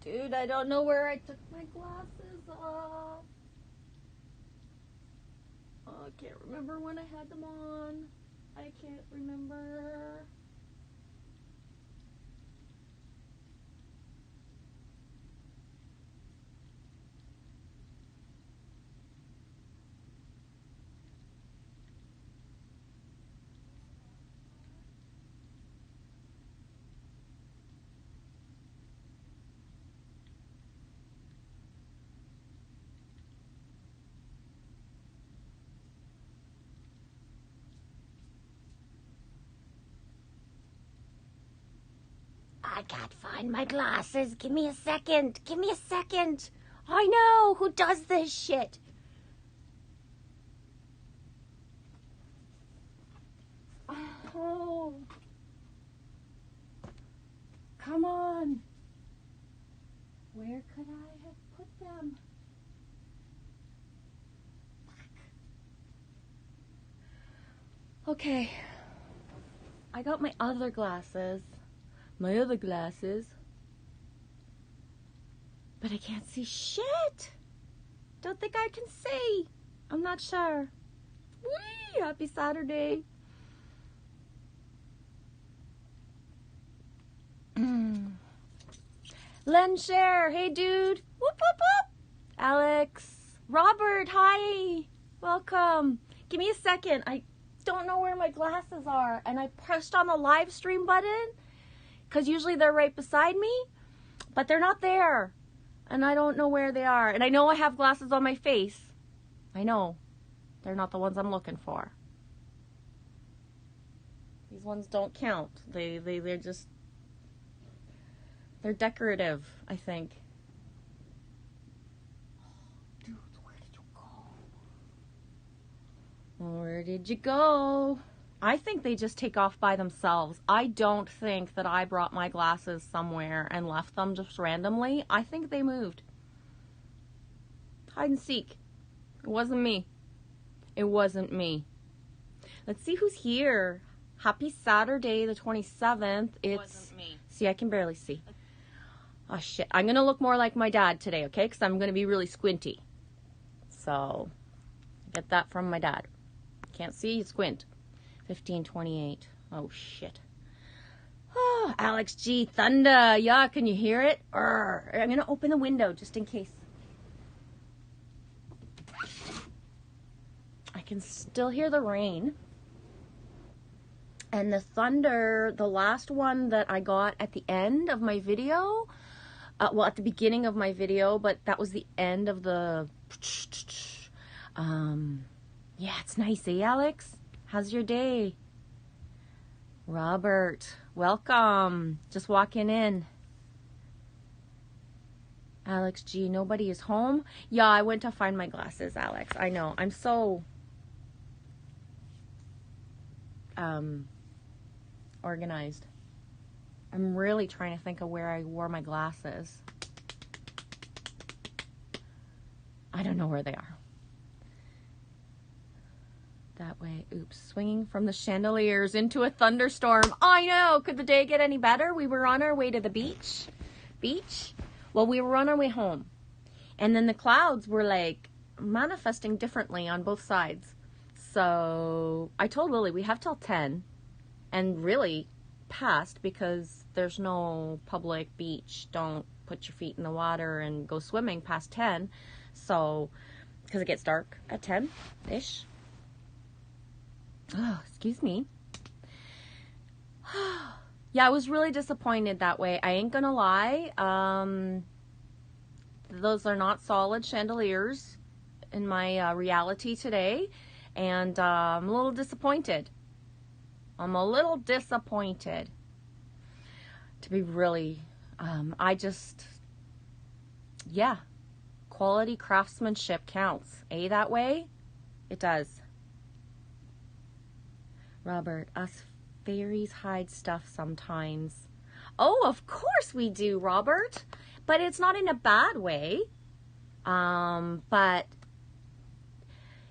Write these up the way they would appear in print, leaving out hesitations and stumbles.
Dude, I don't know where I took my glasses off. Oh, I can't remember when I had them on. I can't remember. I can't find my glasses. Give me a second. Give me a second. I know. Who does this shit? Oh. Come on. Where could I have put them? Okay. I got my other glasses. My other glasses. But I can't see shit. Don't think I can see. I'm not sure. Whee! Happy Saturday. Len Share. Hey, dude. Whoop, whoop, whoop. Alex. Robert. Hi. Welcome. Give me a second. I don't know where my glasses are. And I pressed on the live stream button because usually they're right beside me. But they're not there. And I don't know where they are. And I know I have glasses on my face. I know. They're not the ones I'm looking for. These ones don't count. They're just... They're decorative, I think. Dude, where did you go? Where did you go? I think they just take off by themselves. I don't think that I brought my glasses somewhere and left them just randomly. I think they moved. Hide and seek. It wasn't me. It wasn't me. Let's see who's here. Happy Saturday, the 27th. It wasn't me. See, I can barely see. Oh, shit. I'm going to look more like my dad today, okay? Because I'm going to be really squinty. So, get that from my dad. Can't see, squint. 1528. Oh, shit. Oh, Alex G. Thunder. Yeah, can you hear it? I'm going to open the window just in case. I can still hear the rain. And the thunder, the last one that I got at the end of my video, well, at the beginning of my video, but that was the end of the, yeah, it's nice, eh, Alex? How's your day? Robert, welcome. Just walking in. Alex G, nobody is home? Yeah, I went to find my glasses, Alex. I know. I'm so organized. I'm really trying to think of where I wore my glasses. I don't know where they are. That way. Oops. Swinging from the chandeliers into a thunderstorm. I know. Could the day get any better? We were on our way to the beach. Well, we were on our way home. And then the clouds were like manifesting differently on both sides. So I told Lily we have till 10. And really past, because there's no public beach. Don't put your feet in the water and go swimming past 10. So, because it gets dark at 10-ish. Oh, excuse me. Yeah, I was really disappointed that way. I ain't gonna lie. Those are not solid chandeliers in my reality today. And I'm a little disappointed. To be really, yeah, quality craftsmanship counts. That way? It does. Robert, us fairies hide stuff sometimes. Oh, of course we do, Robert. But it's not in a bad way. But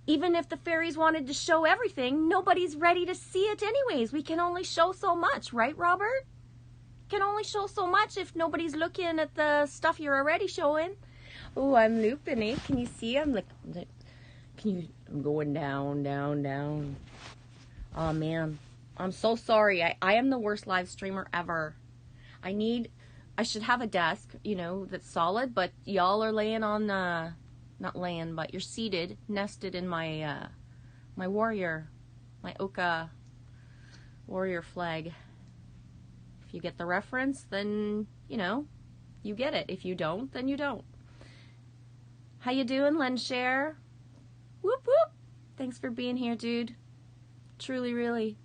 even if the fairies wanted to show everything, nobody's ready to see it anyways. We can only show so much, right, Robert? can only show so much if nobody's looking at the stuff you're already showing. Oh, I'm looping, eh? Can you see? I'm I'm going down, down, down. Oh, man. I'm so sorry. I am the worst live streamer ever. I should have a desk, that's solid, but y'all are laying on, not laying, but you're seated, nested in my warrior, my Oka warrior flag. If you get the reference, then, you get it. If you don't, then you don't. How you doing, Lenshare? Whoop, whoop. Thanks for being here, dude. Truly, really.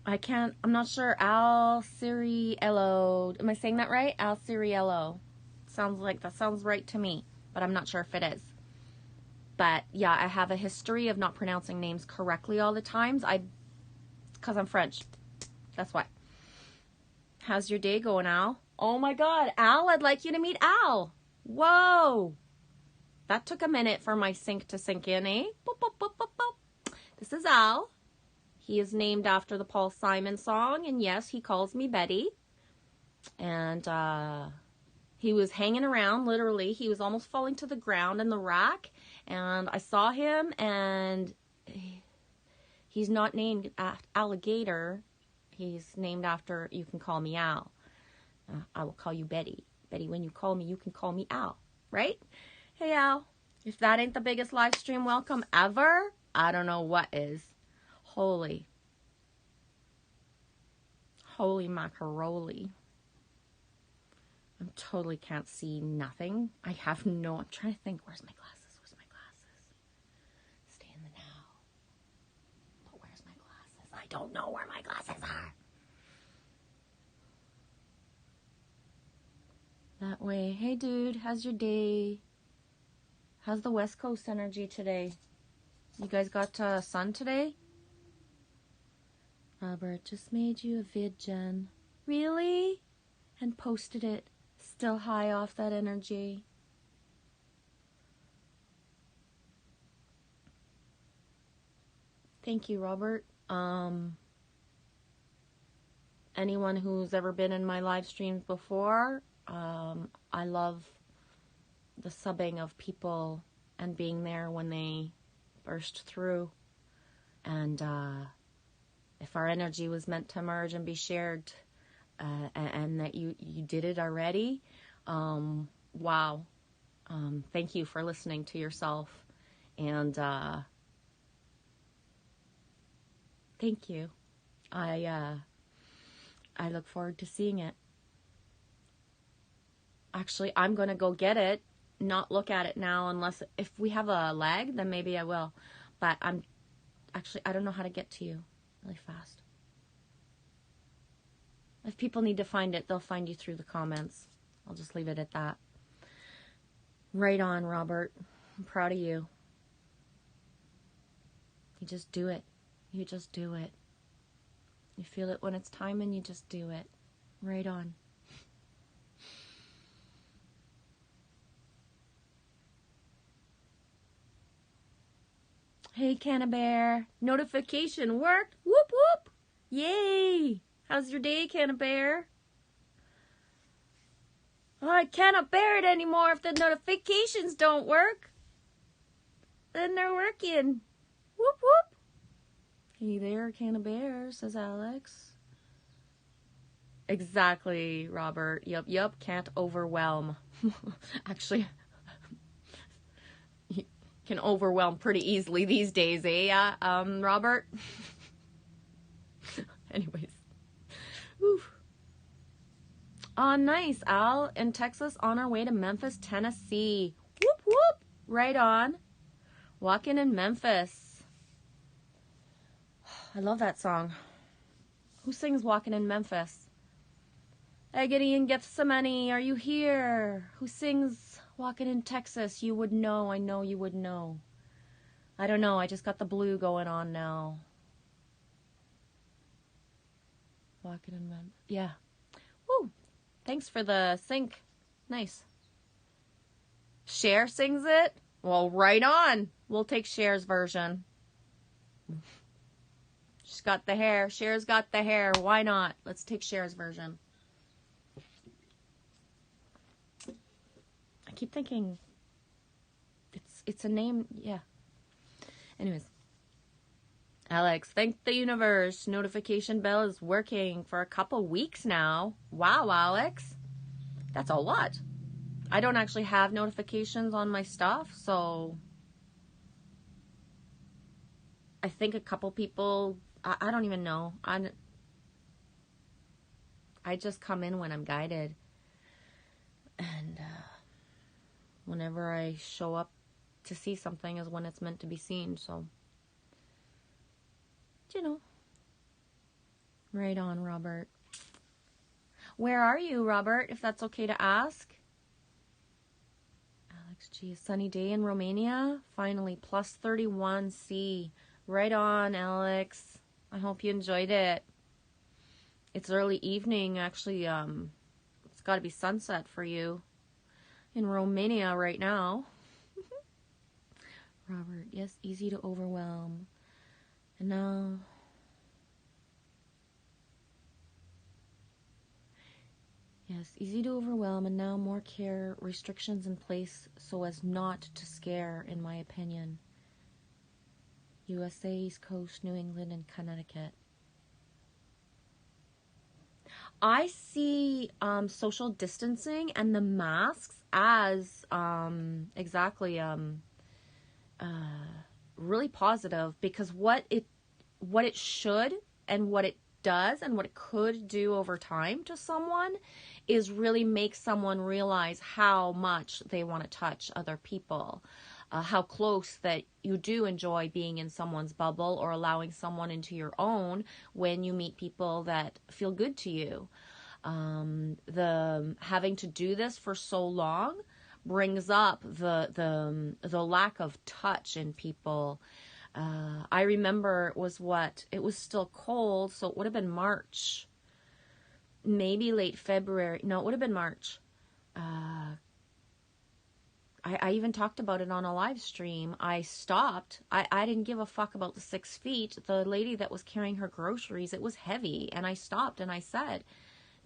I'm not sure. Al Ciriello. Am I saying that right? Al Ciriello. That sounds right to me, but I'm not sure if it is. But yeah, I have a history of not pronouncing names correctly all the times. Because I'm French. That's why. How's your day going, Al? Oh my God, Al, I'd like you to meet Al. Whoa. That took a minute for my sync to sink in, eh? Boop, boop, boop, boop, boop. This is Al. He is named after the Paul Simon song, and yes, he calls me Betty. And he was hanging around, literally. He was almost falling to the ground in the rack, and I saw him, and he's not named Alligator. He's named after, you can call me Al. I will call you Betty. Betty, when you call me, you can call me Al, right? Hey, Al. If that ain't the biggest live stream welcome ever, I don't know what is. Holy macaroni. I totally can't see nothing. I'm trying to think. Where's my glasses? Stay in the now. But where's my glasses? I don't know where my glasses are. That way. Hey, dude. How's your day? How's the West Coast energy today? You guys got sun today? Robert just made you a vid, Jen. Really? And posted it. Still high off that energy. Thank you, Robert. Anyone who's ever been in my live streams before, I love the subbing of people and being there when they burst through. And if our energy was meant to merge and be shared, and that you did it already, wow. Thank you for listening to yourself. And thank you. I look forward to seeing it. Actually, I'm going to go get it, not look at it now, unless if we have a lag, then maybe I will. But I don't know how to get to you really fast. If people need to find it, they'll find you through the comments. I'll just leave it at that. Right on, Robert. I'm proud of you. You just do it. You just do it. You feel it when it's time and you just do it. Right on. Hey, Cannabear. Notification worked. Whoop, whoop. Yay. How's your day, Cannabear? Oh, I cannot bear it anymore if the notifications don't work. Then they're working. Whoop, whoop. Hey there, Cannabear, says Alex. Exactly, Robert. Yup. Can't overwhelm. Actually, you can overwhelm pretty easily these days, eh, Robert? Anyways. Whew. Oh, nice, Al. In Texas, on our way to Memphis, Tennessee. Whoop, whoop. Right on. Walking in Memphis. I love that song. Who sings Walking in Memphis? Agony and Gethsemane, are you here? Who sings Walking in Texas? You would know. I know you would know. I don't know. I just got the blue going on now. Walking in Memphis. Yeah. Woo. Thanks for the sync. Nice. Cher sings it? Well, right on. We'll take Cher's version. She's got the hair. Cher's got the hair. Why not? Let's take Cher's version. I keep thinking it's a name. Yeah. Anyways. Alex, thank the universe. Notification bell is working for a couple weeks now. Wow, Alex. That's a lot. I don't actually have notifications on my stuff, so I think a couple people, I don't even know. I just come in when I'm guided. And whenever I show up to see something is when it's meant to be seen, so. You know. Right on, Robert. Where are you, Robert, if that's okay to ask? Alex G. Sunny day in Romania. Finally, plus 31 C. Right on, Alex. I hope you enjoyed it. It's early evening, actually. It's got to be sunset for you in Romania right now. Robert, yes, easy to overwhelm. And now, yes, easy to overwhelm, and now more care, restrictions in place so as not to scare, in my opinion. USA, East Coast, New England, and Connecticut. I see social distancing and the masks as exactly really positive, because what it should and what it does and what it could do over time to someone is really make someone realize how much they want to touch other people, how close that you do enjoy being in someone's bubble or allowing someone into your own when you meet people that feel good to you. The having to do this for so long brings up the lack of touch in people. I remember it was still cold, so it would have been March, maybe late February. No, it would have been March. I even talked about it on a live stream. I stopped. I didn't give a fuck about the 6 feet. The lady that was carrying her groceries, it was heavy, and I stopped and I said,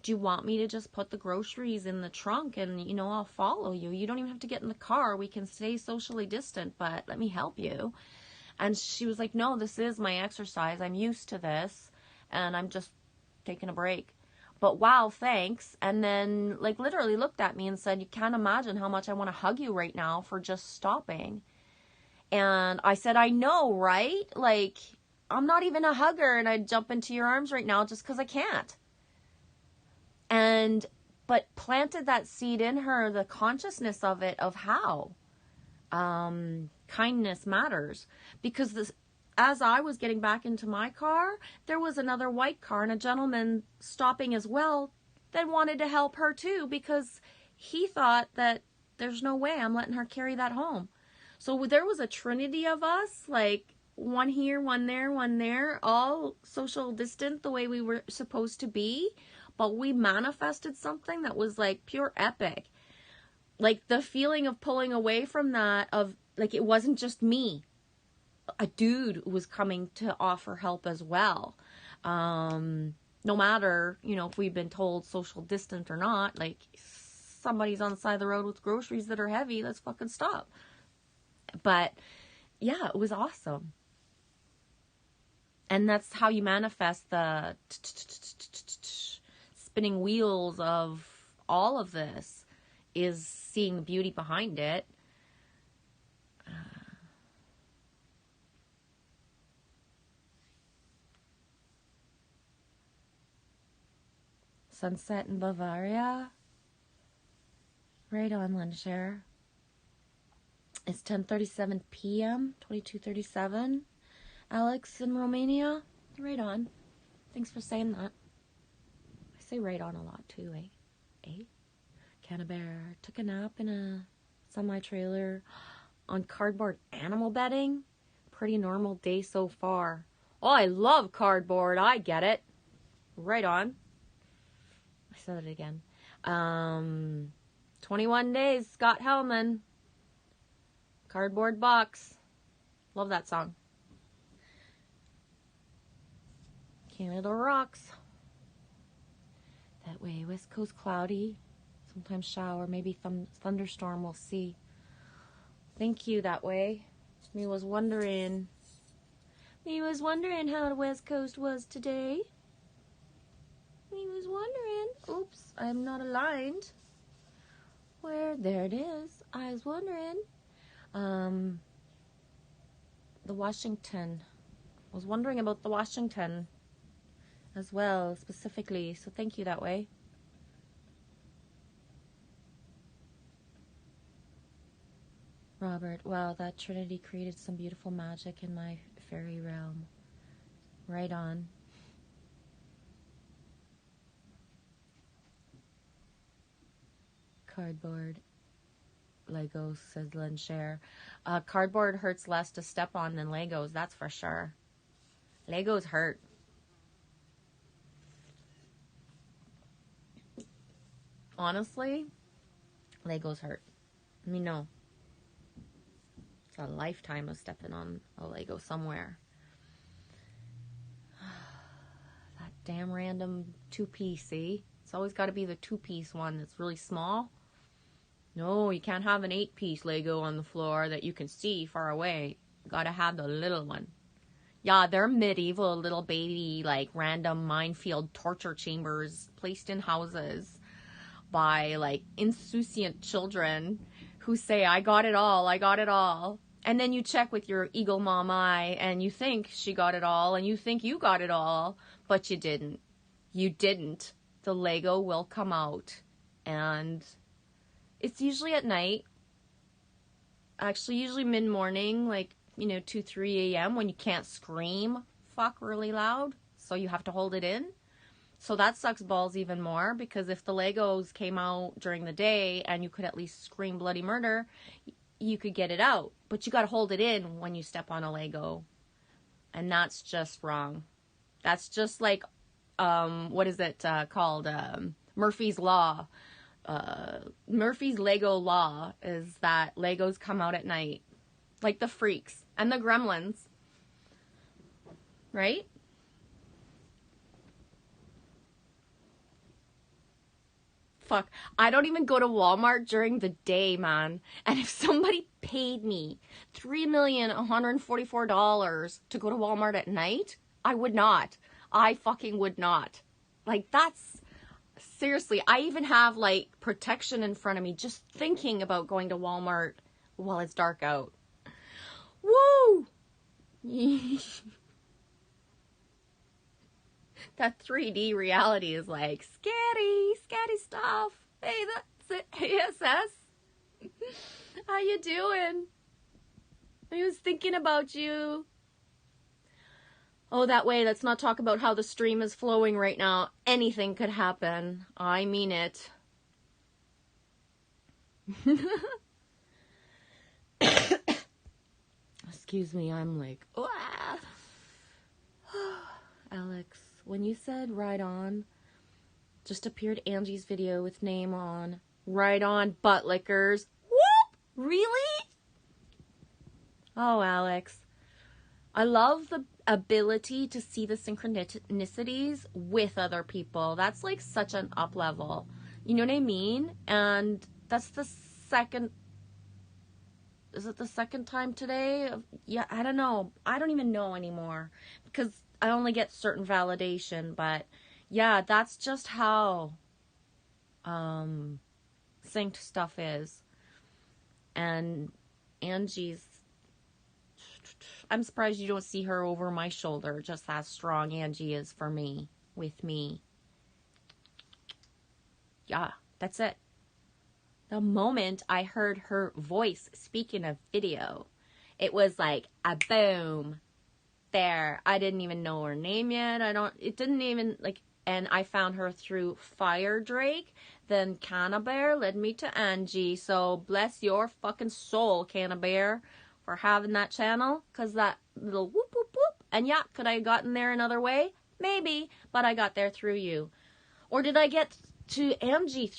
do you want me to just put the groceries in the trunk and, I'll follow you? You don't even have to get in the car. We can stay socially distant, but let me help you. And she was like, no, this is my exercise. I'm used to this, and I'm just taking a break. But wow, thanks. And then, literally looked at me and said, you can't imagine how much I want to hug you right now for just stopping. And I said, I know, right? I'm not even a hugger, and I'd jump into your arms right now just because I can't. But planted that seed in her, the consciousness of it, of how kindness matters. Because as I was getting back into my car, there was another white car and a gentleman stopping as well that wanted to help her too, because he thought that there's no way I'm letting her carry that home. So there was a trinity of us, one here, one there, all social distant the way we were supposed to be. But we manifested something that was pure epic. The feeling of pulling away from that, of it wasn't just me. A dude was coming to offer help as well. No matter, if we've been told social distant or not, somebody's on the side of the road with groceries that are heavy, let's fucking stop. But yeah, it was awesome. And that's how you manifest the spinning wheels of all of this, is seeing the beauty behind it. Sunset in Bavaria. Right on, Lundshare. It's 10:37 p.m., 22:37. Alex in Romania. Right on. Thanks for saying that. I say right on a lot too, eh? Cannabear took a nap in a semi-trailer on cardboard animal bedding. Pretty normal day so far. Oh, I love cardboard. I get it. Right on. I said it again. 21 days, Scott Hellman. Cardboard box. Love that song. Canada rocks. That way, West Coast cloudy, sometimes shower, maybe thunderstorm, we'll see. Thank you, that way. Me was wondering how the West Coast was today. Me was wondering. Oops, I'm not aligned. Where? There it is. I was wondering. The Washington. I was wondering about the Washington as well, specifically. So thank you, that way. Robert, wow, that Trinity created some beautiful magic in my fairy realm. Right on. Cardboard. Legos, says Lynn Share. Cardboard hurts less to step on than Legos, that's for sure. Legos hurt. Honestly, Legos hurt. I mean, no. It's a lifetime of stepping on a Lego somewhere. That damn random two-piece, see? It's always got to be the two-piece one that's really small. No, you can't have an 8-piece Lego on the floor that you can see far away. You gotta have the little one. Yeah, they're medieval little baby, like, random minefield torture chambers placed in houses by, like, insouciant children who say, I got it all, I got it all. And then you check with your eagle mom eye, and you think she got it all, and you think you got it all, but you didn't. You didn't. The Lego will come out, and it's usually at night. Actually, usually mid-morning, like, 2, 3 a.m. when you can't scream fuck really loud, so you have to hold it in. So that sucks balls even more, because if the Legos came out during the day and you could at least scream bloody murder, you could get it out. But you got to hold it in when you step on a Lego. And that's just wrong. That's just like, what is it called? Murphy's Law. Murphy's Lego Law is that Legos come out at night. Like the Freaks and the Gremlins. Right? Fuck, I don't even go to Walmart during the day, man. And if somebody paid me $3,144 to go to Walmart at night, I would not. I fucking would not. Like, that's... Seriously, I even have, like, protection in front of me just thinking about going to Walmart while it's dark out. Woo! That 3D reality is like, scary stuff. Hey, that's it. ASS. How you doing? I was thinking about you. Oh, that way, let's not talk about how the stream is flowing right now. Anything could happen. I mean it. Excuse me, I'm like, ah. Alex, when you said right on, just appeared Angie's video with name on. Right on, butt lickers. Whoop! Really? Oh, Alex. I love the ability to see the synchronicities with other people. That's like such an up level. You know what I mean? And that's the second... Is it the second time today? Yeah, I don't know. I don't even know anymore. Because I only get certain validation. But yeah, that's just how synced stuff is. And Angie's... I'm surprised you don't see her over my shoulder, just how strong Angie is for me, with me. Yeah, that's it. The moment I heard her voice speak in a video, it was like a boom. There. I didn't even know her name yet. It didn't even, like, and I found her through Fire Drake. Then Canna Bear led me to Angie. So bless your fucking soul, Canna Bear, for having that channel. Because that little whoop, whoop, whoop. And yeah, could I have gotten there another way? Maybe. But I got there through you. Or did I get to Angie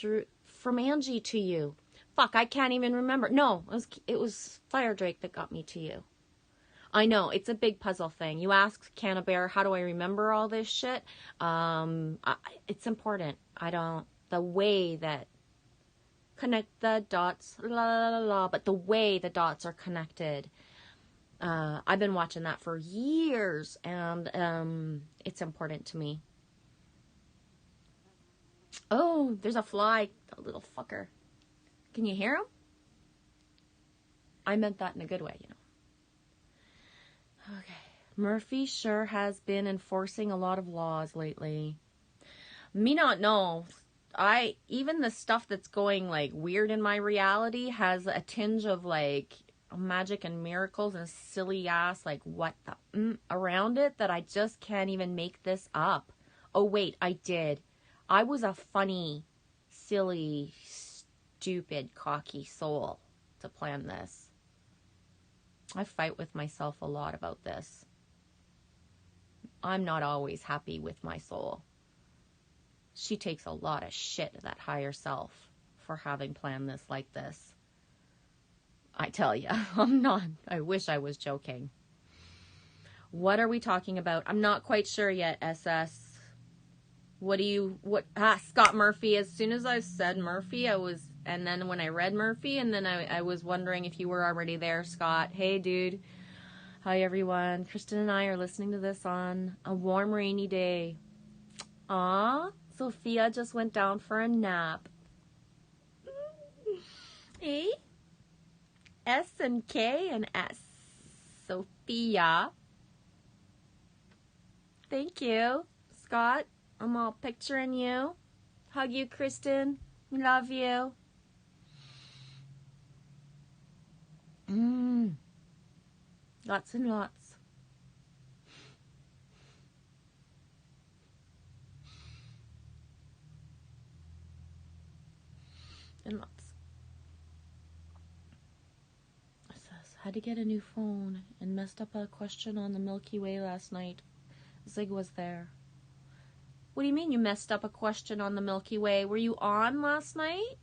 from Angie to you? Fuck, I can't even remember. No, it was Fire Drake that got me to you. I know, it's a big puzzle thing. You ask Canna Bear, how do I remember all this shit? It's important. The way that connect the dots, la la la la, but the way the dots are connected. I've been watching that for years, and it's important to me. Oh, there's a fly, a little fucker. Can you hear him? I meant that in a good way, you know. Okay. Murphy sure has been enforcing a lot of laws lately. Me not know. Even the stuff that's going like weird in my reality has a tinge of like magic and miracles and silly ass like what the around it that I just can't even make this up. Oh wait, I did. I was a funny, silly, stupid, cocky soul to plan this. I fight with myself a lot about this. I'm not always happy with my soul. She takes a lot of shit, that higher self, for having planned this like this. I tell you, I'm not. I wish I was joking. What are we talking about? I'm not quite sure yet, SS. Scott Murphy. As soon as I said Murphy, and then when I read Murphy, and then I was wondering if you were already there, Scott. Hey, dude. Hi, everyone. Kristen and I are listening to this on a warm, rainy day. Aw, Sophia just went down for a nap. E? S and K and S. Sophia. Thank you, Scott. I'm all picturing you. Hug you, Kristen. Love you. Lots and lots. And lots. It says, had to get a new phone and messed up a question on the Milky Way last night. Zig was there. What do you mean you messed up a question on the Milky Way? Were you on last night?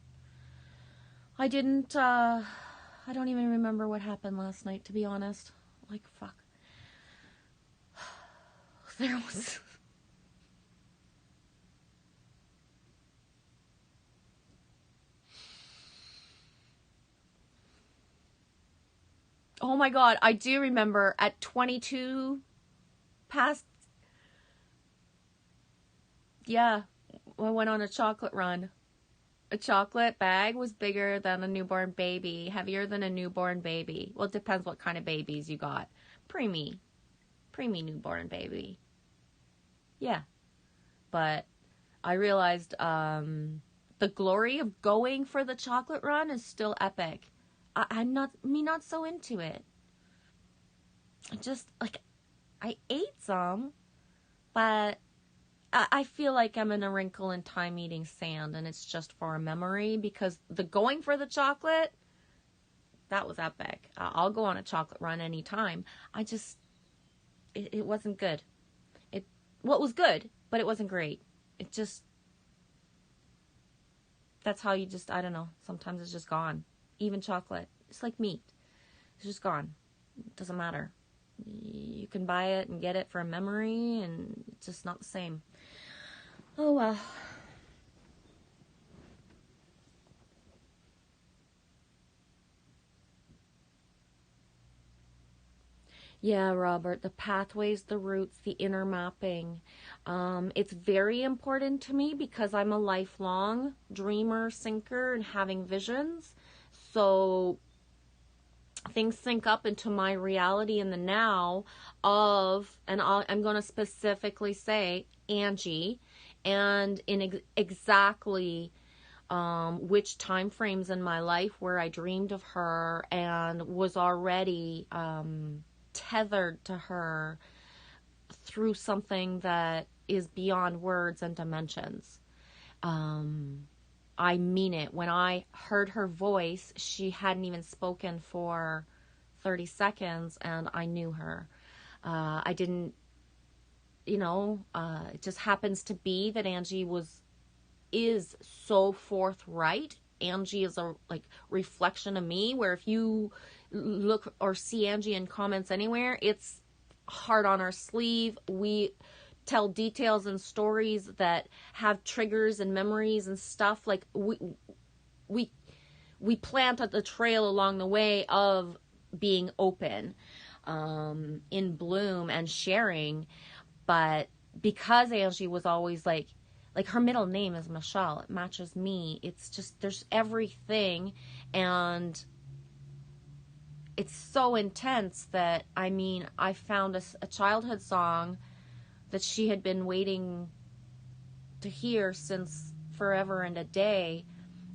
I didn't, I don't even remember what happened last night, to be honest. Like, fuck. There was... Oh my God, I do remember at 22 past... Yeah, I went on a chocolate run. A chocolate bag was bigger than a newborn baby, heavier than a newborn baby. Well, it depends what kind of babies you got. Preemie newborn baby. Yeah. But I realized the glory of going for the chocolate run is still epic. I'm not so into it. Just, like, I ate some, but I feel like I'm in a wrinkle in time eating sand, and it's just for a memory, because the going for the chocolate, that was epic. I'll go on a chocolate run anytime. It wasn't good. It was good, but it wasn't great. It just, that's how you just, I don't know, sometimes it's just gone. Even chocolate, it's like meat. It's just gone. It doesn't matter. You can buy it and get it for a memory, and it's just not the same. Oh well. Yeah, Robert, the pathways, the roots, the inner mapping. It's very important to me because I'm a lifelong dreamer, sinker, and having visions. So things sync up into my reality in the now and I'm going to specifically say Angie, and in exactly which time frames in my life where I dreamed of her and was already tethered to her through something that is beyond words and dimensions. I mean it. When I heard her voice, she hadn't even spoken for 30 seconds, and I knew her. I didn't, it just happens to be that Angie is so forthright Angie is a like reflection of me, where if you look or see Angie in comments anywhere, it's heart on our sleeve. We tell details and stories that have triggers and memories and stuff. Like we plant the trail along the way of being open, in bloom and sharing. But because Angie was always like her middle name is Michelle, it matches me. It's just, there's everything. And it's so intense that, I mean, I found a childhood song that she had been waiting to hear since forever and a day.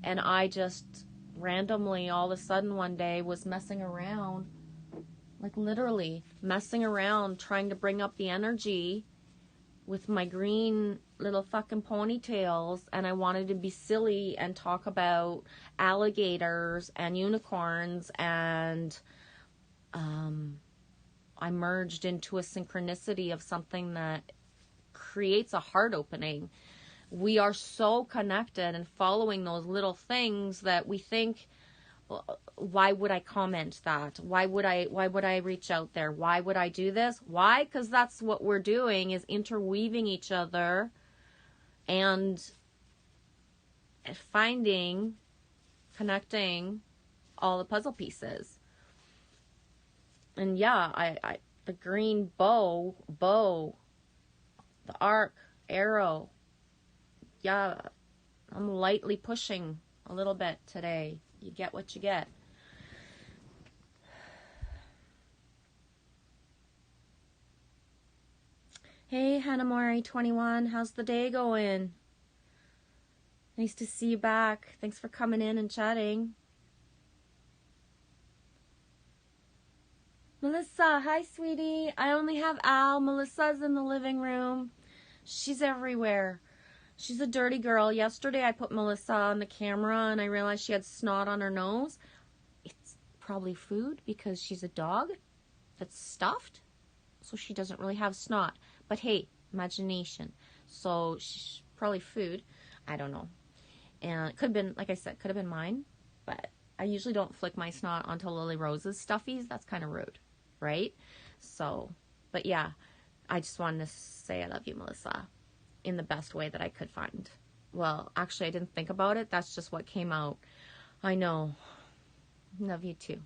And I just randomly, all of a sudden one day, was messing around, like literally messing around, trying to bring up the energy with my green little fucking ponytails, and I wanted to be silly and talk about alligators and unicorns, and I merged into a synchronicity of something that creates a heart opening. We are so connected and following those little things that we think, why would I comment that? Why would I reach out there? Why would I do this? Why? Because that's what we're doing, is interweaving each other and finding, connecting all the puzzle pieces. And yeah, I the green bow, the arc, arrow. Yeah, I'm lightly pushing a little bit today. You get what you get. Hey, Hanamori 21, how's the day going? Nice to see you back. Thanks for coming in and chatting. Melissa, hi, sweetie. I only have Al. Melissa's in the living room. She's everywhere. She's a dirty girl. Yesterday I put Melissa on the camera and I realized she had snot on her nose. It's probably food because she's a dog that's stuffed, so she doesn't really have snot. But hey, imagination. So she's probably food. I don't know. And it could have been, like I said, could have been mine. But I usually don't flick my snot onto Lily Rose's stuffies. That's kind of rude, right? So, but yeah, I just wanted to say I love you, Melissa, in the best way that I could find. Well, actually, I didn't think about it. That's just what came out. I know. Love you too.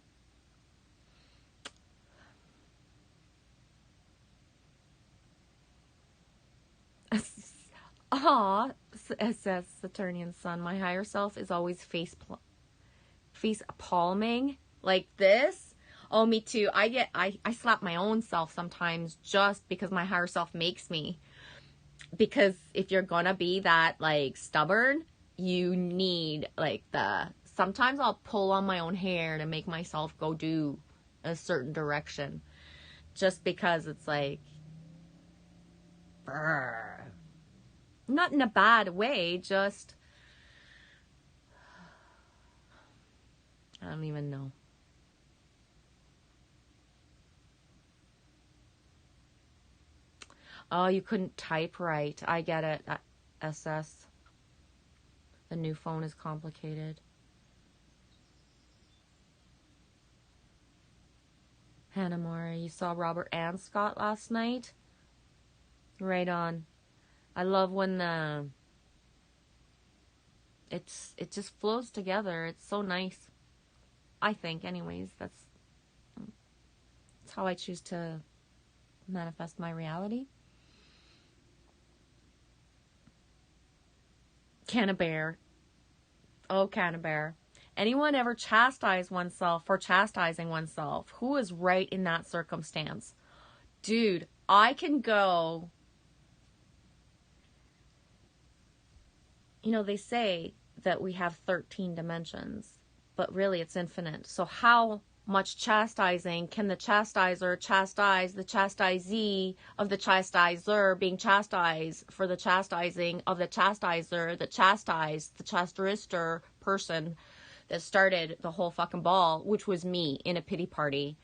Aw, says Saturnian Sun. My higher self is always face palming like this. Oh, me too. I slap my own self sometimes just because my higher self makes me. Because if you're gonna be that like stubborn, you need like sometimes I'll pull on my own hair to make myself go do a certain direction. Just because it's like, brr. Not in a bad way, just, I don't even know. Oh, you couldn't type right. I get it. SS. The new phone is complicated. Hannah Mori, you saw Robert and Scott last night? Right on. I love when it just flows together. It's so nice. I think, anyways. That's how I choose to manifest my reality. Cannabear. Oh, Cannabear. Anyone ever chastise oneself for chastising oneself? Who is right in that circumstance? Dude, I can go... You know, they say that we have 13 dimensions, but really it's infinite. So how much chastising can the chastiser chastise the chastisee of the chastiser being chastised for the chastising of the chastiser that chastised the chastister person that started the whole fucking ball, which was me in a pity party.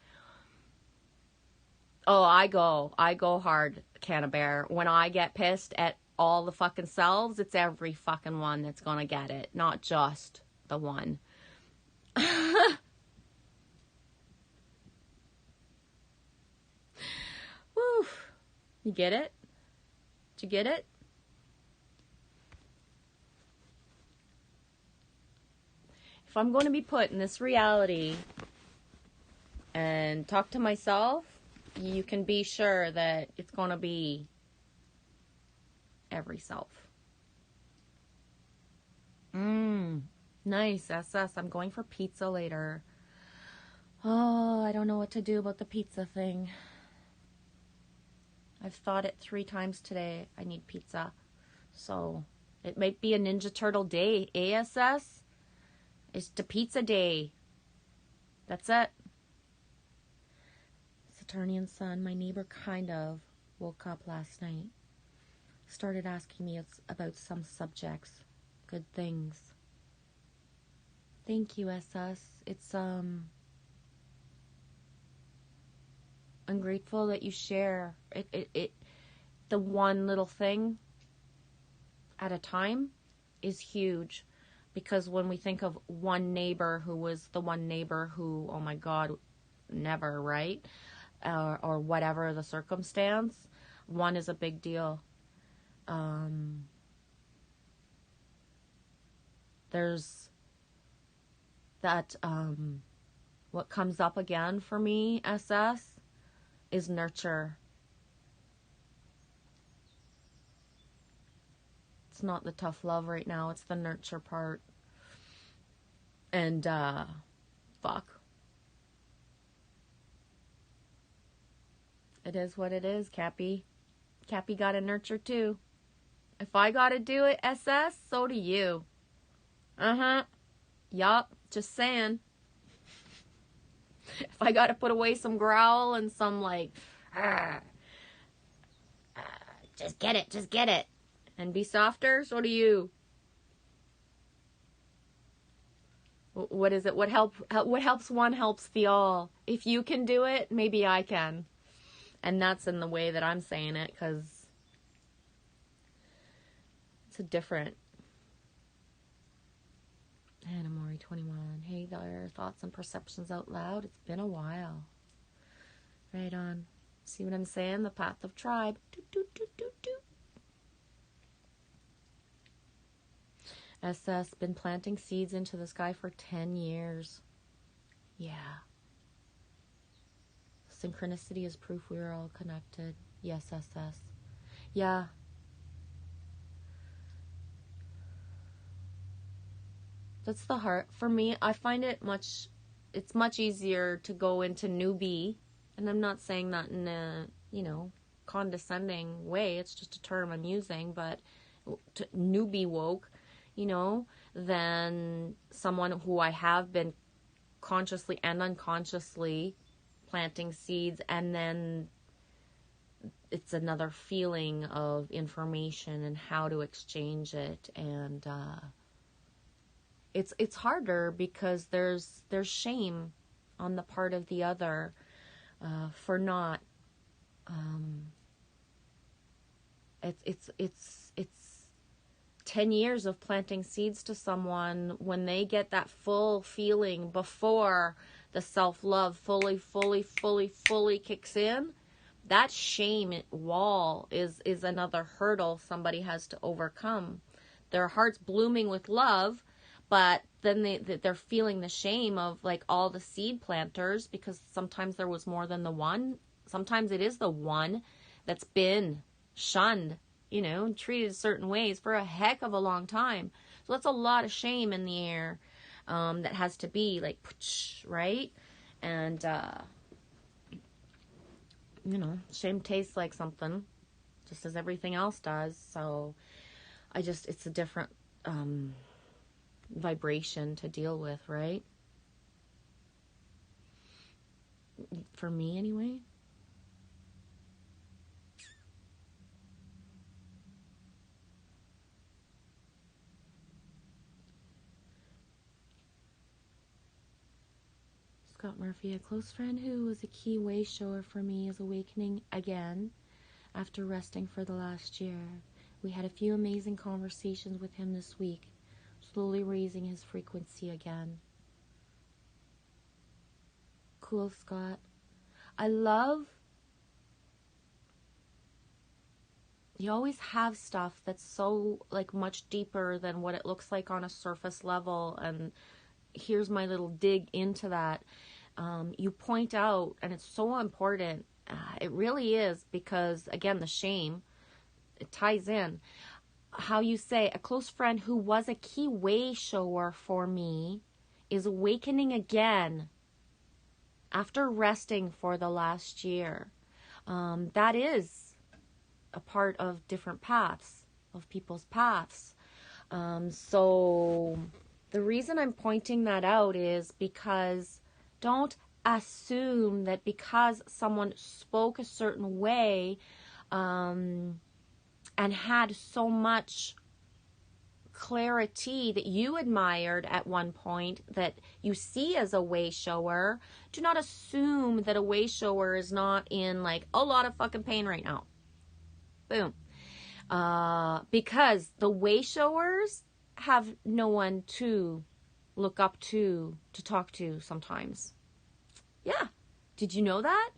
Oh, I go hard, Cannabear. When I get pissed at all the fucking selves, it's every fucking one that's gonna get it, not just the one. Woo. You get it? Did you get it? If I'm going to be put in this reality and talk to myself, you can be sure that it's going to be every self. Nice, SS. I'm going for pizza later. Oh, I don't know what to do about the pizza thing. I've thought it 3 times today. I need pizza. So, it might be a Ninja Turtle day. ASS? It's the pizza day. That's it. Saturnian sun, my neighbor kind of woke up last night. Started asking me about some subjects. Good things. Thank you, SS. It's, I'm grateful that you share it. The one little thing at a time is huge, because when we think of one neighbor who was the one neighbor who, oh my God, never, right? Or whatever the circumstance, one is a big deal. There's that, what comes up again for me, SS, is nurture. It's not the tough love right now, it's the nurture part. And, fuck. It is what it is, Cappy. Cappy gotta nurture too. If I gotta do it, SS, so do you. Yup, just saying. If I gotta put away some growl and some like, just get it, and be softer, so do you. What is it? What helps one helps the all. If you can do it, maybe I can. And that's in the way that I'm saying it, because it's a different. Anna Mori 21. Hey there, thoughts and perceptions out loud. It's been a while. Right on. See what I'm saying? The path of tribe. Doot, doot, doot, doot, doot. SS, been planting seeds into the sky for 10 years. Yeah. Synchronicity is proof we are all connected. Yes, SS. Yeah. That's the heart. For me, I find it's much easier to go into newbie, and I'm not saying that in a, condescending way, it's just a term I'm using, but to newbie woke, than someone who I have been consciously and unconsciously planting seeds, and then it's another feeling of information and how to exchange it, and it's harder because there's shame on the part of the other for not. It's 10 years of planting seeds to someone. When they get that full feeling before the self-love fully kicks in, that shame wall is another hurdle somebody has to overcome. Their heart's blooming with love, but then they're feeling the shame of like all the seed planters, because sometimes there was more than the one. Sometimes it is the one that's been shunned, treated certain ways for a heck of a long time. So that's a lot of shame in the air that has to be like, right? And, shame tastes like something, just as everything else does. So it's a different vibration to deal with, right? For me, anyway. Scott Murphy, a close friend who was a key way shower for me, is awakening again after resting for the last year. We had a few amazing conversations with him this week. slowly raising his frequency again. Cool, Scott. I love you always have stuff that's so like much deeper than what it looks like on a surface level, and here's my little dig into that. You point out, and it's so important, it really is, because again, the shame, it ties in how you say a close friend who was a key way shower for me is awakening again after resting for the last year. That is a part of different paths, of people's paths. So the reason I'm pointing that out is because don't assume that because someone spoke a certain way and had so much clarity that you admired at one point that you see as a way shower, do not assume that a way shower is not in like a lot of fucking pain right now. Boom. Because the way showers have no one to look up to talk to sometimes. Yeah. Did you know that?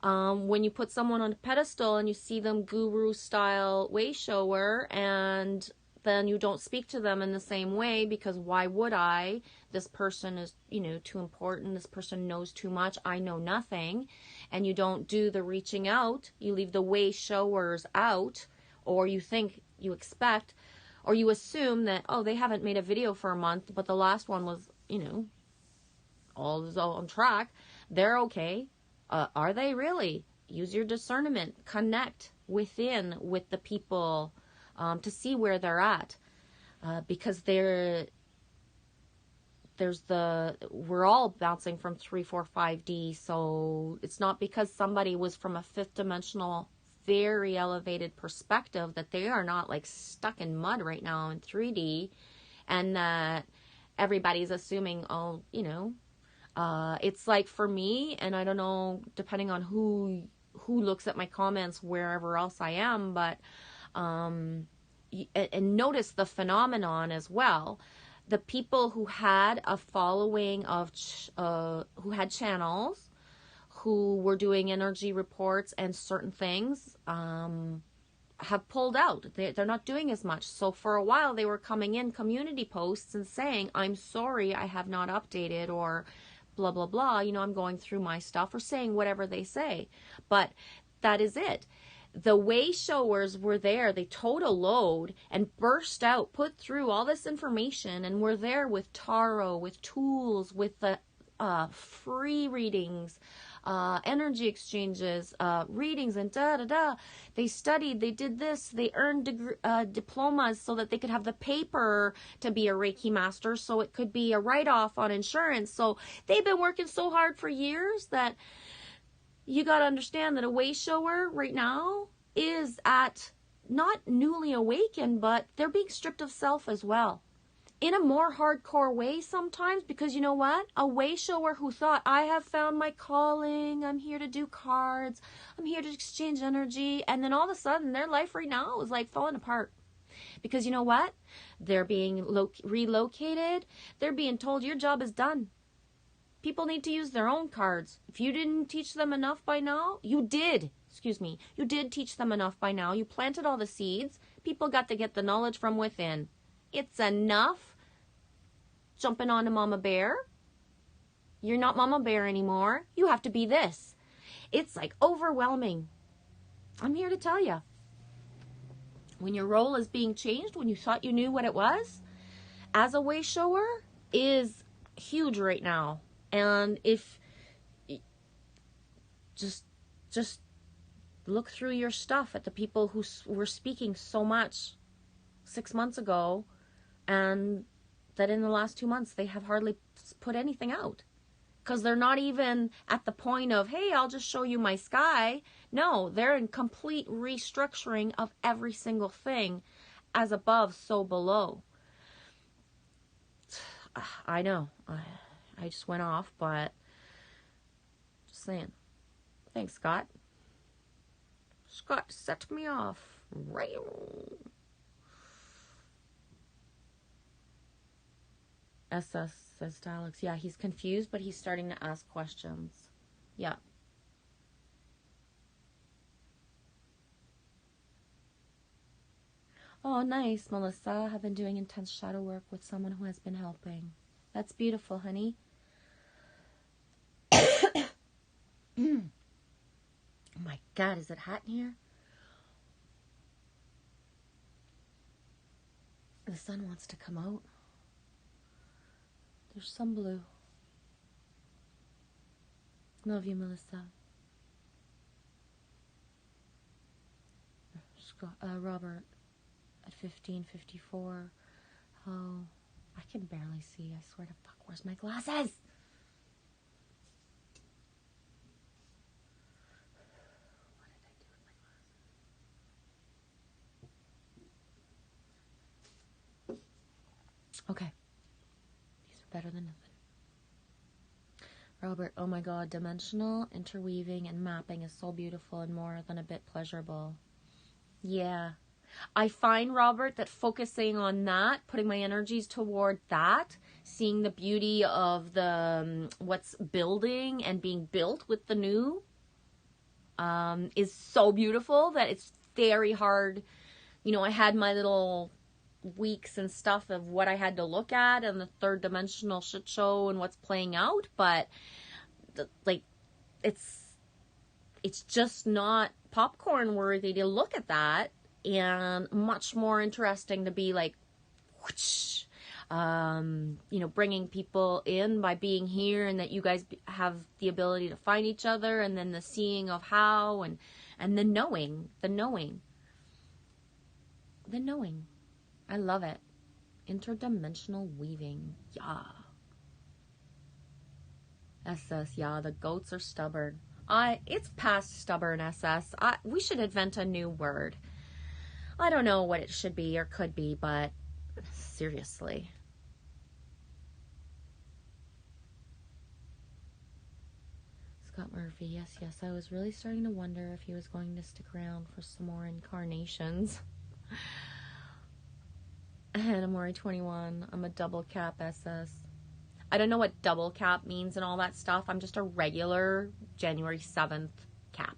When you put someone on a pedestal and you see them guru style way shower, and then you don't speak to them in the same way because why would I? This person is, too important. This person knows too much. I know nothing. And you don't do the reaching out. You leave the way showers out, or you think, you expect, or you assume that, oh, they haven't made a video for a month, but the last one was, all is all on track. They're okay. Are they really? Use your discernment. Connect within with the people to see where they're at. Because we're all bouncing from 3, 4, 5D. So it's not because somebody was from a fifth dimensional, very elevated perspective that they are not like stuck in mud right now in 3D, and that everybody's assuming, it's like for me, and I don't know, depending on who looks at my comments wherever else I am, but and notice the phenomenon as well. The people who had a following of who had channels, who were doing energy reports and certain things, have pulled out. They're not doing as much. So for a while they were coming in community posts and saying, I'm sorry, I have not updated, or blah, blah, blah. I'm going through my stuff, or saying whatever they say. But that is it. The way showers were there. They towed a load and burst out, put through all this information, and were there with tarot, with tools, with the free readings, energy exchanges, readings, and da-da-da. They studied, they did this, they earned diplomas so that they could have the paper to be a Reiki master, so it could be a write-off on insurance. So they've been working so hard for years that you got to understand that a way shower right now is at not newly awakened, but they're being stripped of self as well. In a more hardcore way sometimes, because you know what? A way shower who thought, I have found my calling, I'm here to do cards, I'm here to exchange energy, and then all of a sudden their life right now is like falling apart. Because you know what? They're being relocated, they're being told your job is done. People need to use their own cards. If you didn't teach them enough by now, you did teach them enough by now. You planted all the seeds. People got to get the knowledge from within. It's enough jumping on a mama bear. You're not mama bear anymore. You have to be this. It's like overwhelming. I'm here to tell you. When your role is being changed, when you thought you knew what it was, as a way shower is huge right now. And if just look through your stuff at the people who were speaking so much 6 months ago, and that in the last 2 months they have hardly put anything out, because they're not even at the point of, hey, I'll just show you my sky. No, they're in complete restructuring of every single thing. As above, so below. I know I just went off, but just saying. Thanks, Scott. Scott set me off. SS says to Alex, yeah, he's confused, but he's starting to ask questions. Yeah. Oh, nice, Melissa. I've been doing intense shadow work with someone who has been helping. That's beautiful, honey. Oh my God, is it hot in here? The sun wants to come out. There's some blue. Love you, Melissa. Robert at 15:54. Oh, I can barely see. I swear to fuck. Where's my glasses? What did I do with my glasses? Okay. These are better than nothing. Robert, oh my God, dimensional, interweaving, and mapping is so beautiful and more than a bit pleasurable. Yeah. I find, Robert, that focusing on that, putting my energies toward that, seeing the beauty of the what's building and being built with the new, is so beautiful that it's very hard. You know, I had my little weeks and stuff of what I had to look at and the third dimensional shit show and what's playing out, but like it's just not popcorn worthy to look at that, and much more interesting to be like whoosh, you know, bringing people in by being here, and that you guys have the ability to find each other, and then the seeing of how, and the knowing. I love it. Interdimensional weaving. Yeah. SS, yeah, the goats are stubborn. It's past stubborn, SS. We should invent a new word. I don't know what it should be or could be, but seriously. Scott Murphy, yes, I was really starting to wonder if he was going to stick around for some more incarnations. And I'm already 21. I'm a double cap SS. I don't know what double cap means and all that stuff. I'm just a regular January 7th cap.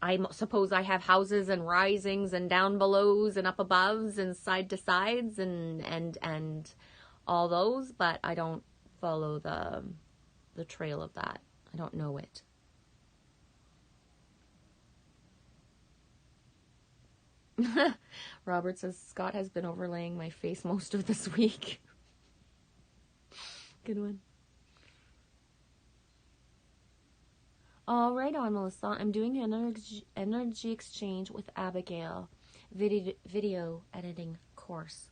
I suppose I have houses and risings and down belows and up aboves and side to sides and all those, but I don't follow the trail of that. I don't know it. Robert says, Scott has been overlaying my face most of this week. Good one. All right on, Melissa. I'm doing an energy exchange with Abigail. Video editing course.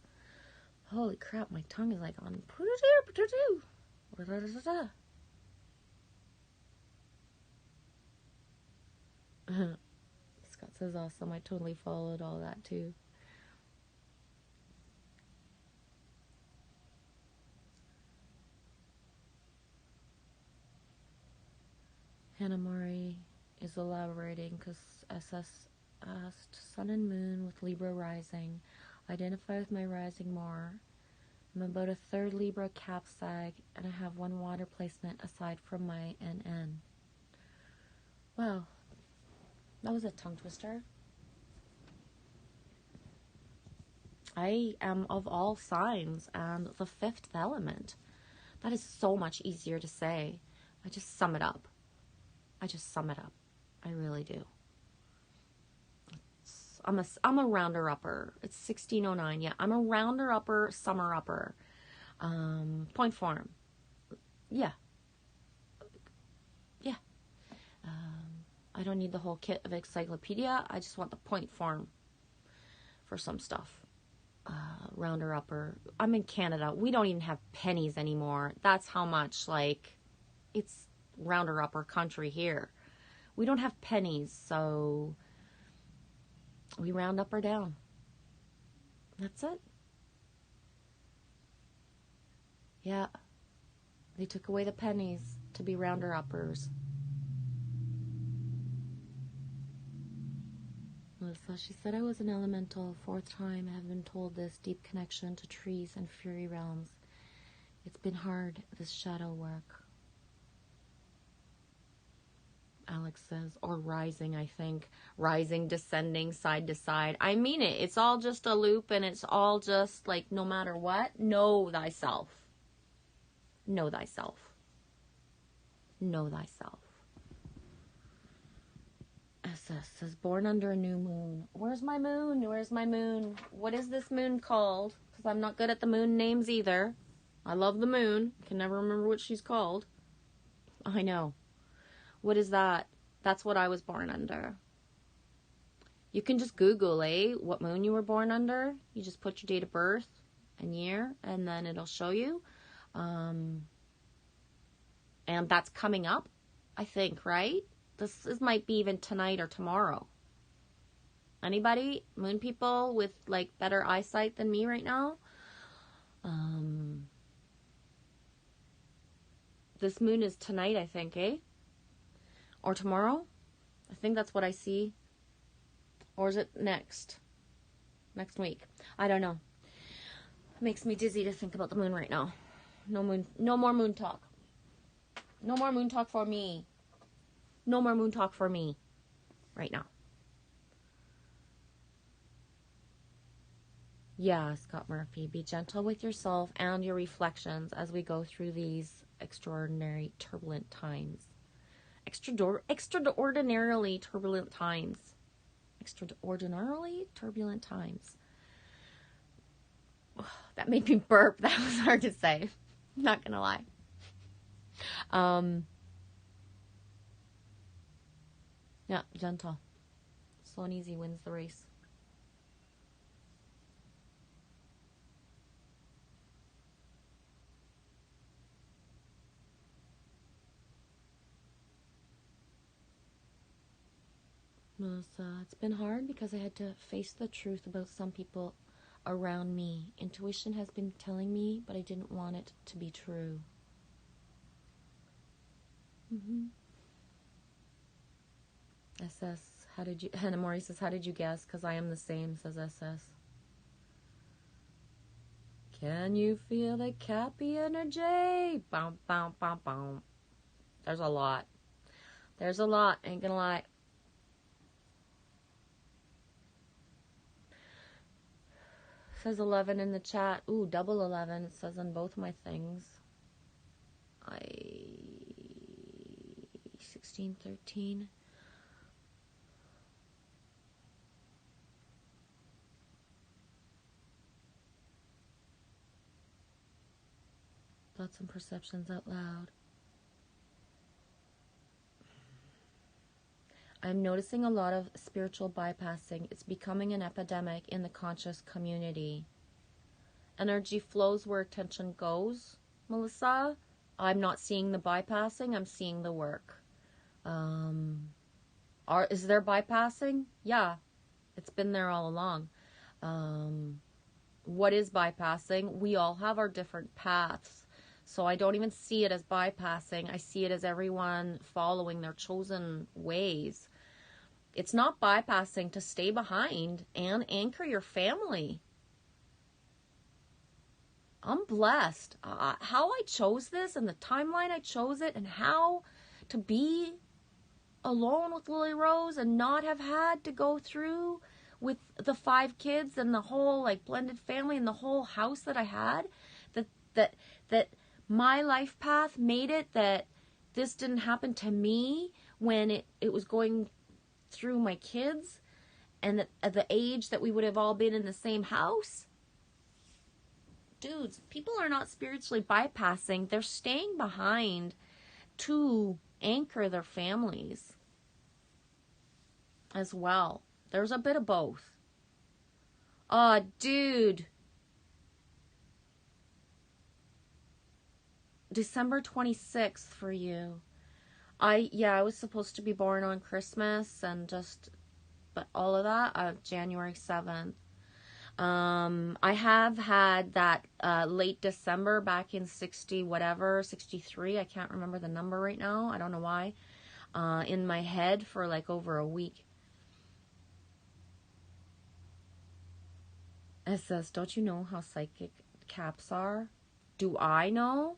Holy crap, my tongue is like on. Scott says, awesome. I totally followed all that too. Hannah Mori is elaborating because SS asked Sun and Moon with Libra rising. Identify with my rising more. I'm about a third Libra cap sag, and I have one water placement aside from my NN. Wow. That was a tongue twister. I am of all signs and the fifth element. That is so much easier to say. I just sum it up. I really do. I'm a rounder upper. It's 1609. Yeah, I'm a rounder upper, summer upper. Point form. Yeah. I don't need the whole kit of encyclopedia. I just want the point form for some stuff. Rounder upper. I'm in Canada. We don't even have pennies anymore. That's how much, like, it's rounder upper country here. We don't have pennies, so we round up or down. That's it. Yeah. They took away the pennies to be rounder uppers. Melissa, she said, I was an elemental. 4th time I have been told this. Deep connection to trees and fury realms. It's been hard, this shadow work. Alex says, or rising, I think. Rising, descending, side to side. I mean it. It's all just a loop, and it's all just like, no matter what, know thyself. Know thyself. Know thyself. SS says, born under a new moon. Where's my moon? Where's my moon? What is this moon called? Because I'm not good at the moon names either. I love the moon. Can never remember what she's called. I know. What is that? That's what I was born under. You can just Google, what moon you were born under. You just put your date of birth and year, and then it'll show you. And that's coming up, I think, right? This might be even tonight or tomorrow. Anybody? Moon people with, like, better eyesight than me right now? This moon is tonight, I think, or tomorrow? I think that's what I see. Or is it next week? I don't know. It makes me dizzy to think about the moon right now. No more moon talk. No more moon talk for me. No more moon talk for me right now. Yeah, Scott Murphy, be gentle with yourself and your reflections as we go through these extraordinary turbulent times. Extraordinarily turbulent times. Extraordinarily turbulent times. That made me burp. That was hard to say. I'm not gonna lie. Yeah, gentle. Slow and easy wins the race. Melissa, it's been hard because I had to face the truth about some people around me. Intuition has been telling me, but I didn't want it to be true. SS, Hannah Mori says, how did you guess? Because I am the same, says SS. Can you feel the Cappy energy? Bow, bow, bow, bow. There's a lot. Ain't gonna lie. Says 11 in the chat. Ooh, double 11. It says on both my things. 16, 13. Thoughts and perceptions out loud. I'm noticing a lot of spiritual bypassing. It's becoming an epidemic in the conscious community. Energy flows where attention goes, Melissa. I'm not seeing the bypassing. I'm seeing the work. Is there bypassing? Yeah. It's been there all along. What is bypassing? We all have our different paths. So I don't even see it as bypassing. I see it as everyone following their chosen ways. It's not bypassing to stay behind and anchor your family. I'm blessed. How I chose this and the timeline I chose it and how to be alone with Lily Rose and not have had to go through with the 5 kids and the whole like blended family and the whole house that I had, that my life path made it that this didn't happen to me when it was going through my kids and at the age that we would have all been in the same house. Dudes, people are not spiritually bypassing. They're staying behind to anchor their families as well. There's a bit of both. Dude. December 26th for you. I was supposed to be born on Christmas but all of that, January 7th. I have had that late December back in 63, I can't remember the number right now, I don't know why, in my head for like over a week. It says, don't you know how psychic caps are? Do I know?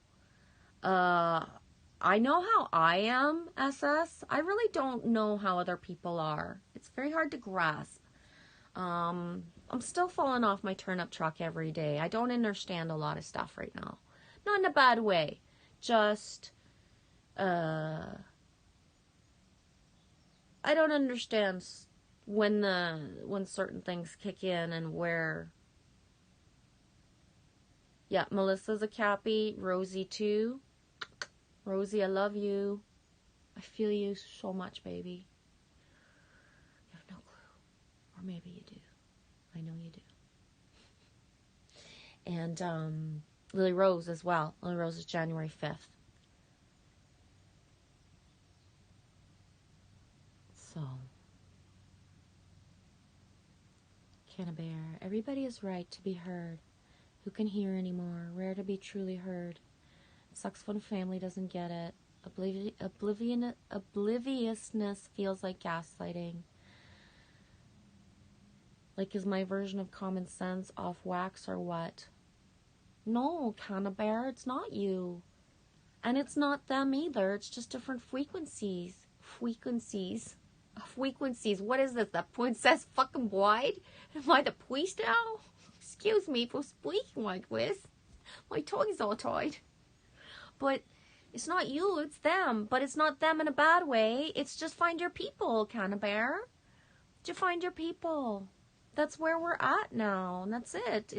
I know how I am, SS. I really don't know how other people are. It's very hard to grasp. I'm still falling off my turnip truck every day. I don't understand a lot of stuff right now. Not in a bad way. Just, I don't understand when certain things kick in and where. Yeah, Melissa's a Cappy. Rosie too. Rosie, I love you. I feel you so much, baby. You have no clue. Or maybe you do. I know you do. And Lily Rose as well. Lily Rose is January 5th. So, Cannabear, everybody is right to be heard. Who can hear anymore? Rare to be truly heard. It sucks when family doesn't get it. Obliviousness feels like gaslighting. Like, is my version of common sense off wax or what? No, Cannabear, it's not you. And it's not them either. It's just different frequencies. Frequencies. What is this? The Princess fucking Bride? Am I the priest now? Excuse me for speaking like this. My tongue's all tied. But it's not you, it's them. But it's not them in a bad way. It's just find your people, Cannabear. Just find your people. That's where we're at now. And that's it.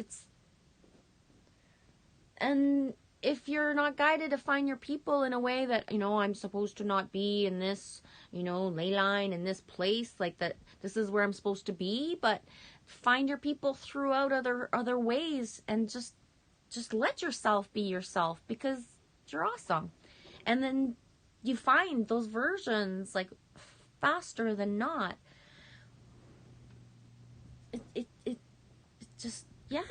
And if you're not guided to find your people in a way that, I'm supposed to not be in this, ley line in this place, like that this is where I'm supposed to be, but find your people throughout other ways and just let yourself be yourself because you're awesome. And then you find those versions like faster than not. It just, yeah.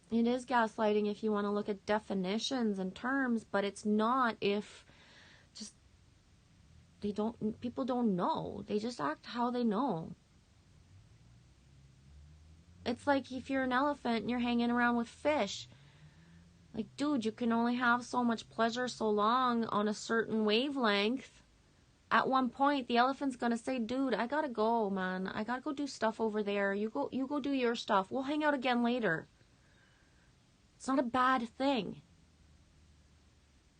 It is gaslighting if you want to look at definitions and terms, but it's not if just people don't know. They just act how they know. It's like if you're an elephant and you're hanging around with fish. Like, dude, you can only have so much pleasure so long on a certain wavelength. At one point, the elephant's gonna say, dude, I gotta go, man. I gotta go do stuff over there. You go do your stuff. We'll hang out again later. It's not a bad thing.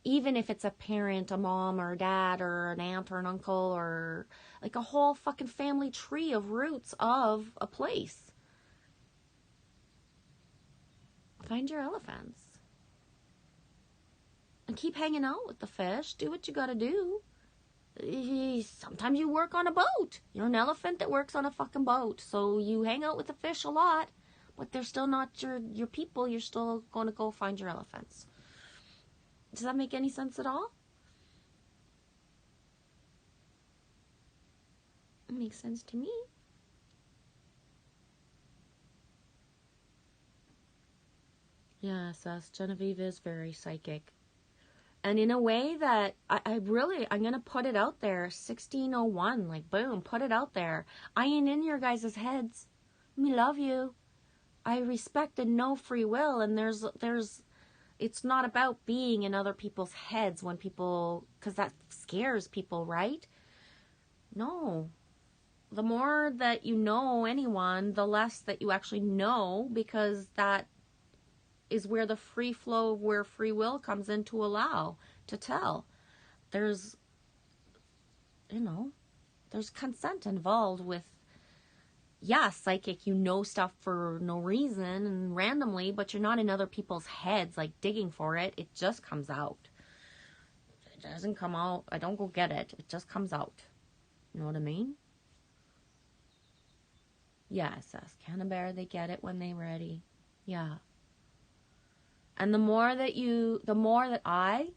Even if it's a parent, a mom or a dad or an aunt or an uncle or like a whole fucking family tree of roots of a place. Find your elephants. And keep hanging out with the fish. Do what you gotta do. Sometimes you work on a boat. You're an elephant that works on a fucking boat. So you hang out with the fish a lot. But they're still not your people. You're still going to go find your elephants. Does that make any sense at all? It makes sense to me. Yes, Genevieve is very psychic. And in a way that I'm going to put it out there. 1601, like boom, put it out there. I ain't in your guys' heads. Me love you. I respect and know free will, and it's not about being in other people's heads when people, because that scares people, right? No. The more that you know anyone, the less that you actually know, because that is where the free flow of where free will comes in to allow, to tell. There's consent involved with, yeah, psychic, you know stuff for no reason and randomly, but you're not in other people's heads, like digging for it. It just comes out. It doesn't come out. I don't go get it. It just comes out. You know what I mean? Yes, ask Cannabear, they get it when they're ready. Yeah. And the more that I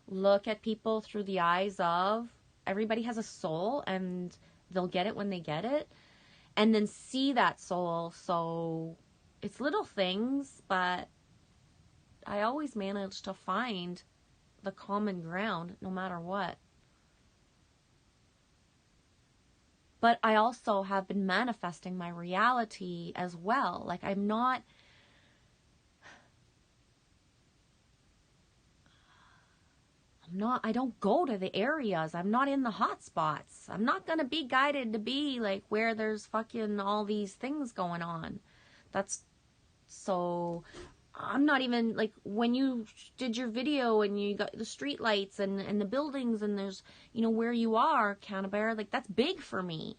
look at people through the eyes of, everybody has a soul and they'll get it when they get it. And then see that soul. So it's little things, but I always manage to find the common ground no matter what. But I also have been manifesting my reality as well. Like I don't go to the areas. I'm not in the hot spots. I'm not going to be guided to be like where there's fucking all these things going on. That's so, I'm not even like when you did your video and you got the street lights and the buildings and there's, where you are, Canterbury, like that's big for me.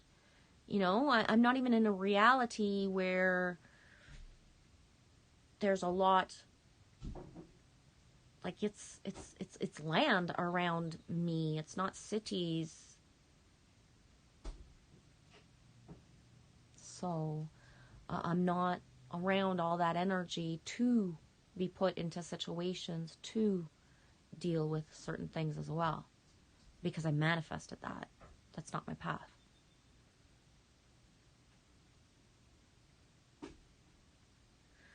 I'm not even in a reality where there's a lot, like it's land around me. It's not cities. So I'm not around all that energy to be put into situations to deal with certain things as well, because I manifested that. That's not my path.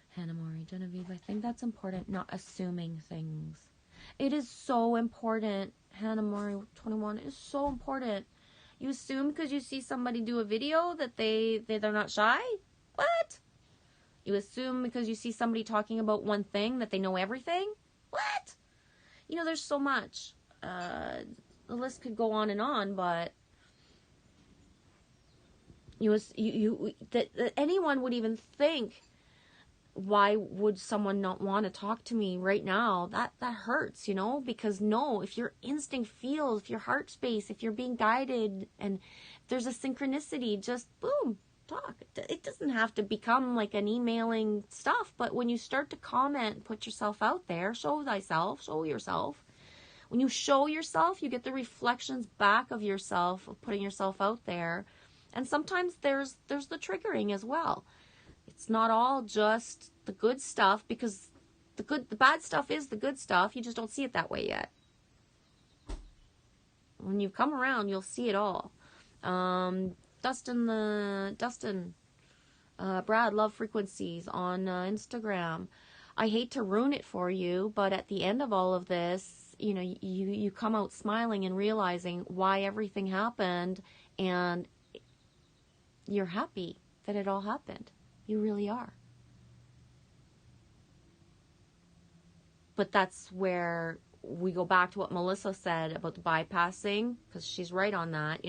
Hannah Mori, Genevieve, I think that's important, not assuming things. It is so important. Hannah Mori 21 is so important. You assume because you see somebody do a video that they're not shy? What? You assume because you see somebody talking about one thing that they know everything? What? There's so much. The list could go on and on, but that anyone would even think, why would someone not want to talk to me right now? That hurts, because no, if your instinct feels, if your heart space, if you're being guided and there's a synchronicity, just boom, talk. It doesn't have to become like an emailing stuff, but when you start to comment, put yourself out there, show thyself, show yourself. When you show yourself, you get the reflections back of yourself, of putting yourself out there. And sometimes there's the triggering as well. It's not all just the good stuff, because the bad stuff is the good stuff. You just don't see it that way yet. When you come around, you'll see it all. Dustin, Brad, Love Frequencies on Instagram. I hate to ruin it for you, but at the end of all of this, you come out smiling and realizing why everything happened, and you're happy that it all happened. You really are. But that's where we go back to what Melissa said about the bypassing, because she's right on that,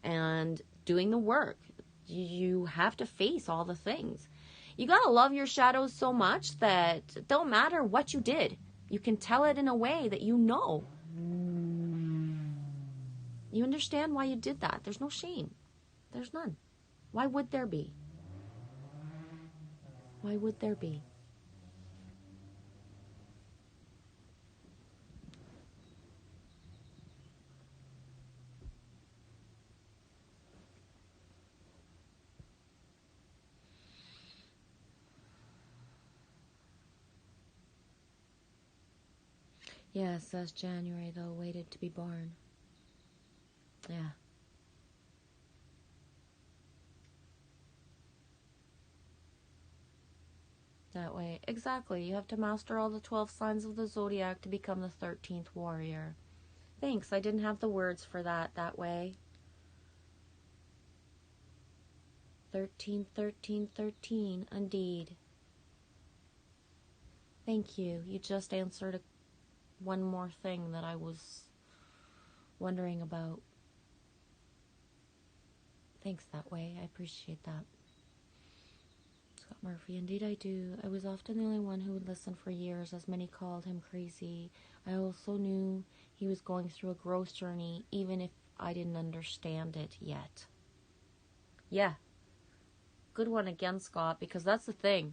and doing the work. You have to face all the things. You gotta love your shadows so much that it don't matter what you did. You can tell it in a way that you know. You understand why you did that. There's no shame. There's none. Why would there be? Why would there be? Yeah, it says January, though, waited to be born. Yeah. That way. Exactly. You have to master all the 12 signs of the zodiac to become the 13th warrior. Thanks. I didn't have the words for that way. 13, 13, 13. Indeed. Thank you. You just answered one more thing that I was wondering about. Thanks that way. I appreciate that. Scott Murphy, indeed I do. I was often the only one who would listen for years, as many called him crazy. I also knew he was going through a growth journey, even if I didn't understand it yet. Yeah. Good one again, Scott, because that's the thing.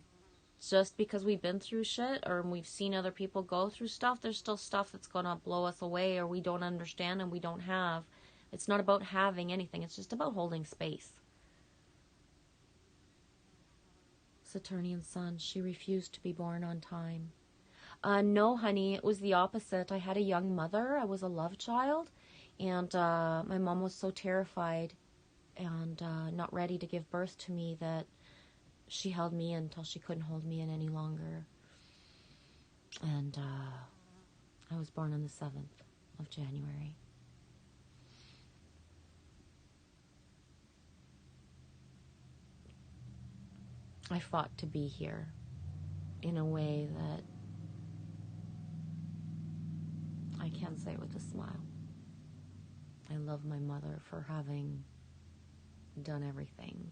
Just because we've been through shit or we've seen other people go through stuff, there's still stuff that's going to blow us away or we don't understand and we don't have. It's not about having anything. It's just about holding space. Saturnian sun, she refused to be born on time. No, honey, it was the opposite. I had a young mother. I was a love child. And my mom was so terrified and not ready to give birth to me that she held me in until she couldn't hold me in any longer. And I was born on the 7th of January. I fought to be here in a way that I can say with a smile. I love my mother for having done everything,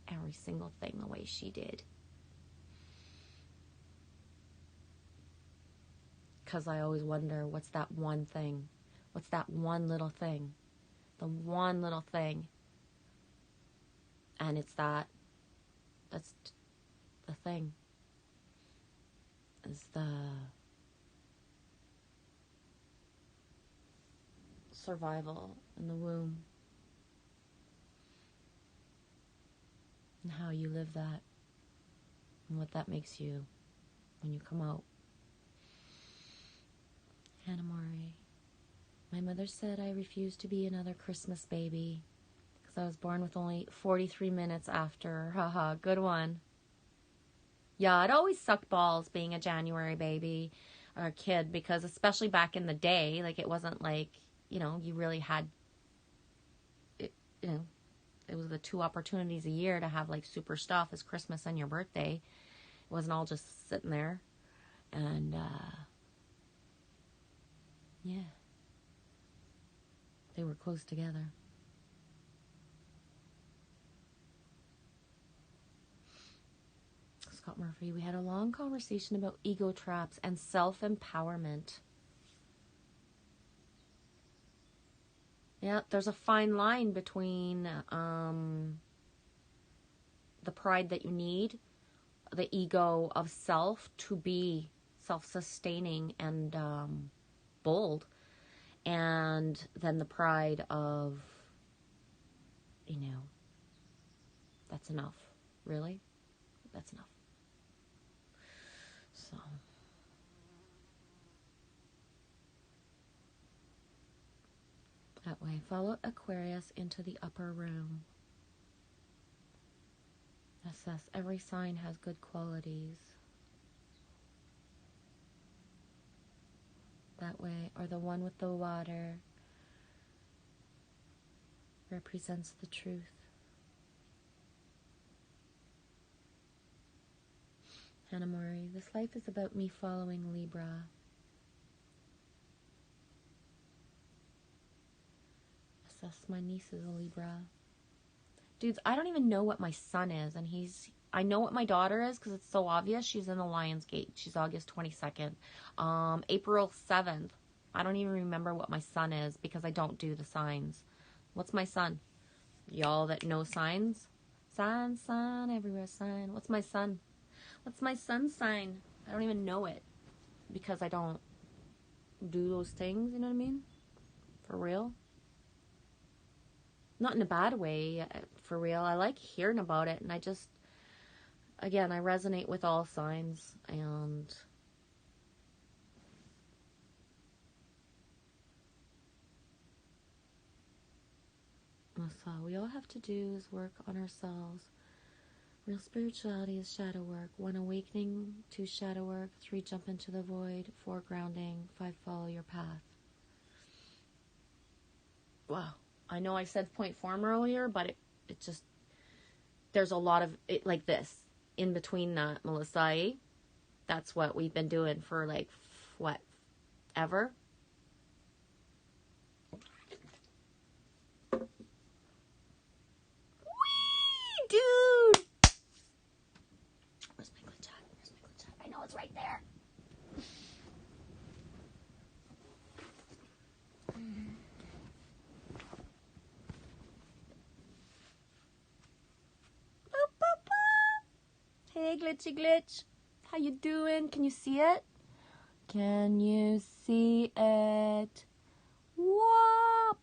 every single thing the way she did. Because I always wonder, what's that one thing? What's that one little thing? The one little thing. And it's that's the thing. Is the survival in the womb. And how you live that. And what that makes you when you come out. Hannah Mori. My mother said I refused to be another Christmas baby because I was born with only 43 minutes after. Haha, good one. Yeah, it always sucked balls being a January baby or a kid, because especially back in the day, like, it wasn't like, you really had, it was the 2 opportunities a year to have like super stuff as Christmas and your birthday. It wasn't all just sitting there. And, yeah. They were close together. Scott Murphy, we had a long conversation about ego traps and self-empowerment. Yeah, there's a fine line between the pride that you need, the ego of self to be self-sustaining and bold, and then the pride of, that's enough. Really? That's enough. So. That way, follow Aquarius into the upper room. Assess every sign has good qualities. That way, or the one with the water represents the truth. Hannah Mori, this life is about me following Libra. Assess my niece is a Libra. Dudes, I don't even know what my son is, and I know what my daughter is because it's so obvious. She's in the Lionsgate. She's August 22nd. April 7th. I don't even remember what my son is because I don't do the signs. What's my son? Y'all that know signs? Sign, everywhere sign. What's my son? What's my son's sign? I don't even know it because I don't do those things, you know what I mean? For real. Not in a bad way, for real. I like hearing about it, and I resonate with all signs, and so we all have to do is work on ourselves. Real spirituality is shadow work. 1, awakening. 2, shadow work. 3, jump into the void. 4, grounding. 5, follow your path. Wow. I know I said point form earlier, but it just, there's a lot of it like this in between that, Melissa. That's what we've been doing for like, ever? Whee, dude! Where's my glitch at? I know it's right there. Hey, glitchy glitch. How you doing? Can you see it? Can you see it? Whoa!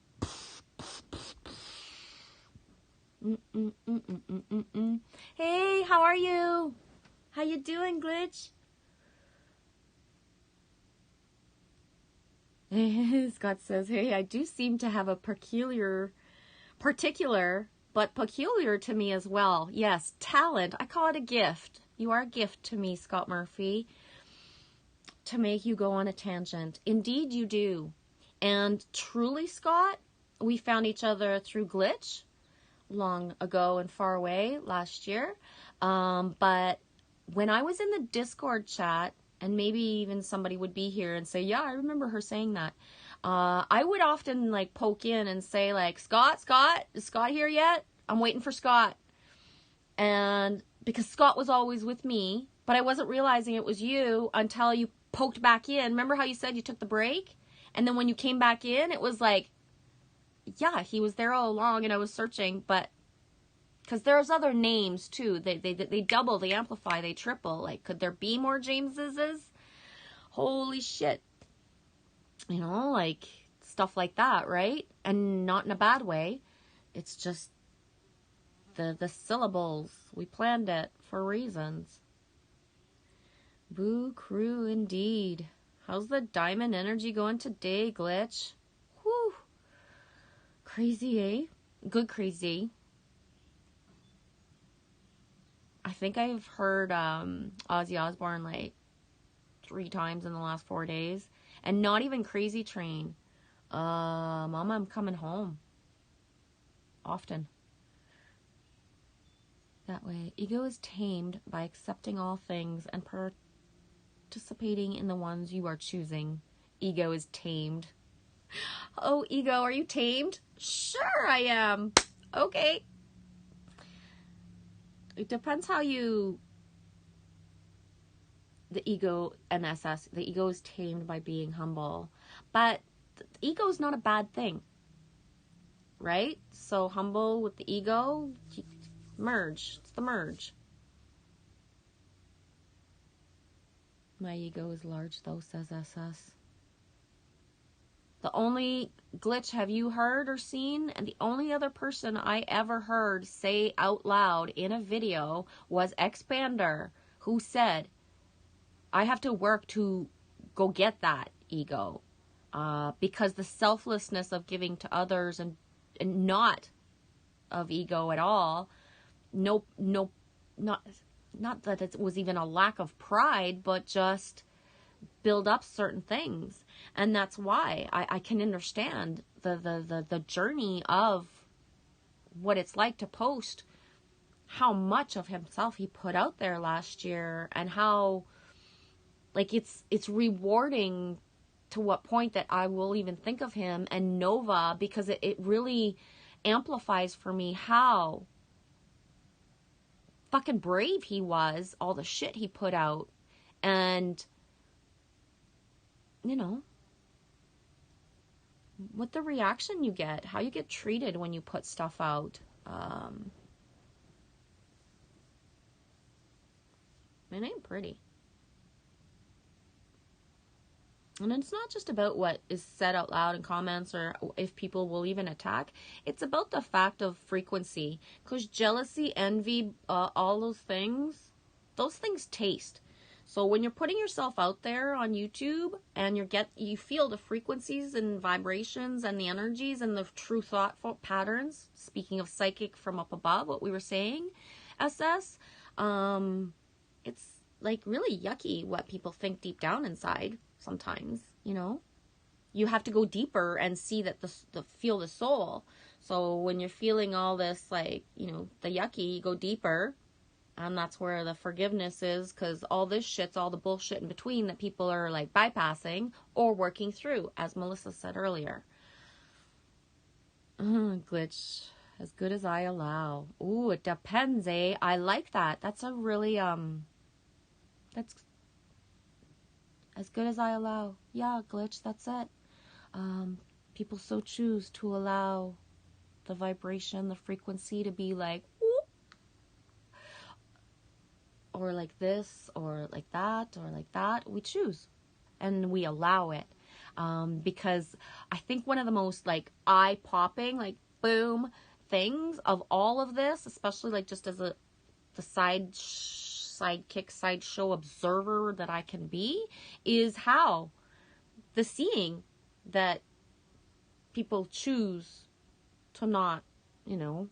Hey, how are you? How you doing, glitch? Scott says, hey, I do seem to have a particular, but peculiar to me as well. Yes, talent. I call it a gift. You are a gift to me, Scott Murphy, to make you go on a tangent. Indeed, you do. And truly, Scott, we found each other through Glitch long ago and far away last year. But when I was in the Discord chat, and maybe even somebody would be here and say, yeah, I remember her saying that. I would often like poke in and say like, Scott, is Scott here yet? I'm waiting for Scott. And because Scott was always with me, but I wasn't realizing it was you until you poked back in. Remember how you said you took the break? And then when you came back in, it was like, yeah, he was there all along and I was searching, but because there's other names too. They double, they amplify, they triple. Like, could there be more Jameses? Holy shit. You know, like stuff like that, right? And not in a bad way. It's just the syllables. We planned it for reasons. Boo crew indeed. How's the diamond energy going today, Glitch? Whew. Crazy, eh? Good crazy. I think I've heard Ozzy Osbourne like 3 times in the last 4 days. And not even Crazy Train. Mama, I'm coming home. Often. That way, ego is tamed by accepting all things and participating in the ones you are choosing. Ego is tamed. Oh, ego, are you tamed? Sure I am. Okay. It depends how you... The ego, NSS, the ego is tamed by being humble. But the ego is not a bad thing. Right? So humble with the ego, merge. It's the merge. My ego is large though, says SS. The only glitch have you heard or seen? And the only other person I ever heard say out loud in a video was Expander, who said, I have to work to go get that ego. Because the selflessness of giving to others and not of ego at all, not that it was even a lack of pride, but just build up certain things. And that's why I can understand the journey of what it's like to post how much of himself he put out there last year, and how like it's rewarding to what point that I will even think of him and Nova, because it really amplifies for me how fucking brave he was, all the shit he put out, and you know, what the reaction you get, how you get treated when you put stuff out. It ain't pretty. And it's not just about what is said out loud in comments or if people will even attack. It's about the fact of frequency. Because jealousy, envy, all those things taste. So when you're putting yourself out there on YouTube and you feel the frequencies and vibrations and the energies and the true thought patterns, speaking of psychic from up above, what we were saying, SS, it's like really yucky what people think deep down inside. Sometimes, you know, you have to go deeper and see that feel the soul. So when you're feeling all this, like, you know, the yucky, you go deeper, and that's where the forgiveness is, because all this shit's all the bullshit in between that people are like bypassing or working through, as Melissa said earlier. Glitch, as good as I allow. Ooh, it depends, eh? I like that. That's a really that's as good as I allow. Yeah, Glitch, that's it. People so choose to allow the vibration, the frequency to be like, whoop, or like this, or like that, or like that. We choose. And we allow it. Because I think one of the most like eye-popping, like boom things of all of this, especially like just as the sidekick, sideshow observer that I can be, is how the seeing that people choose to not, you know,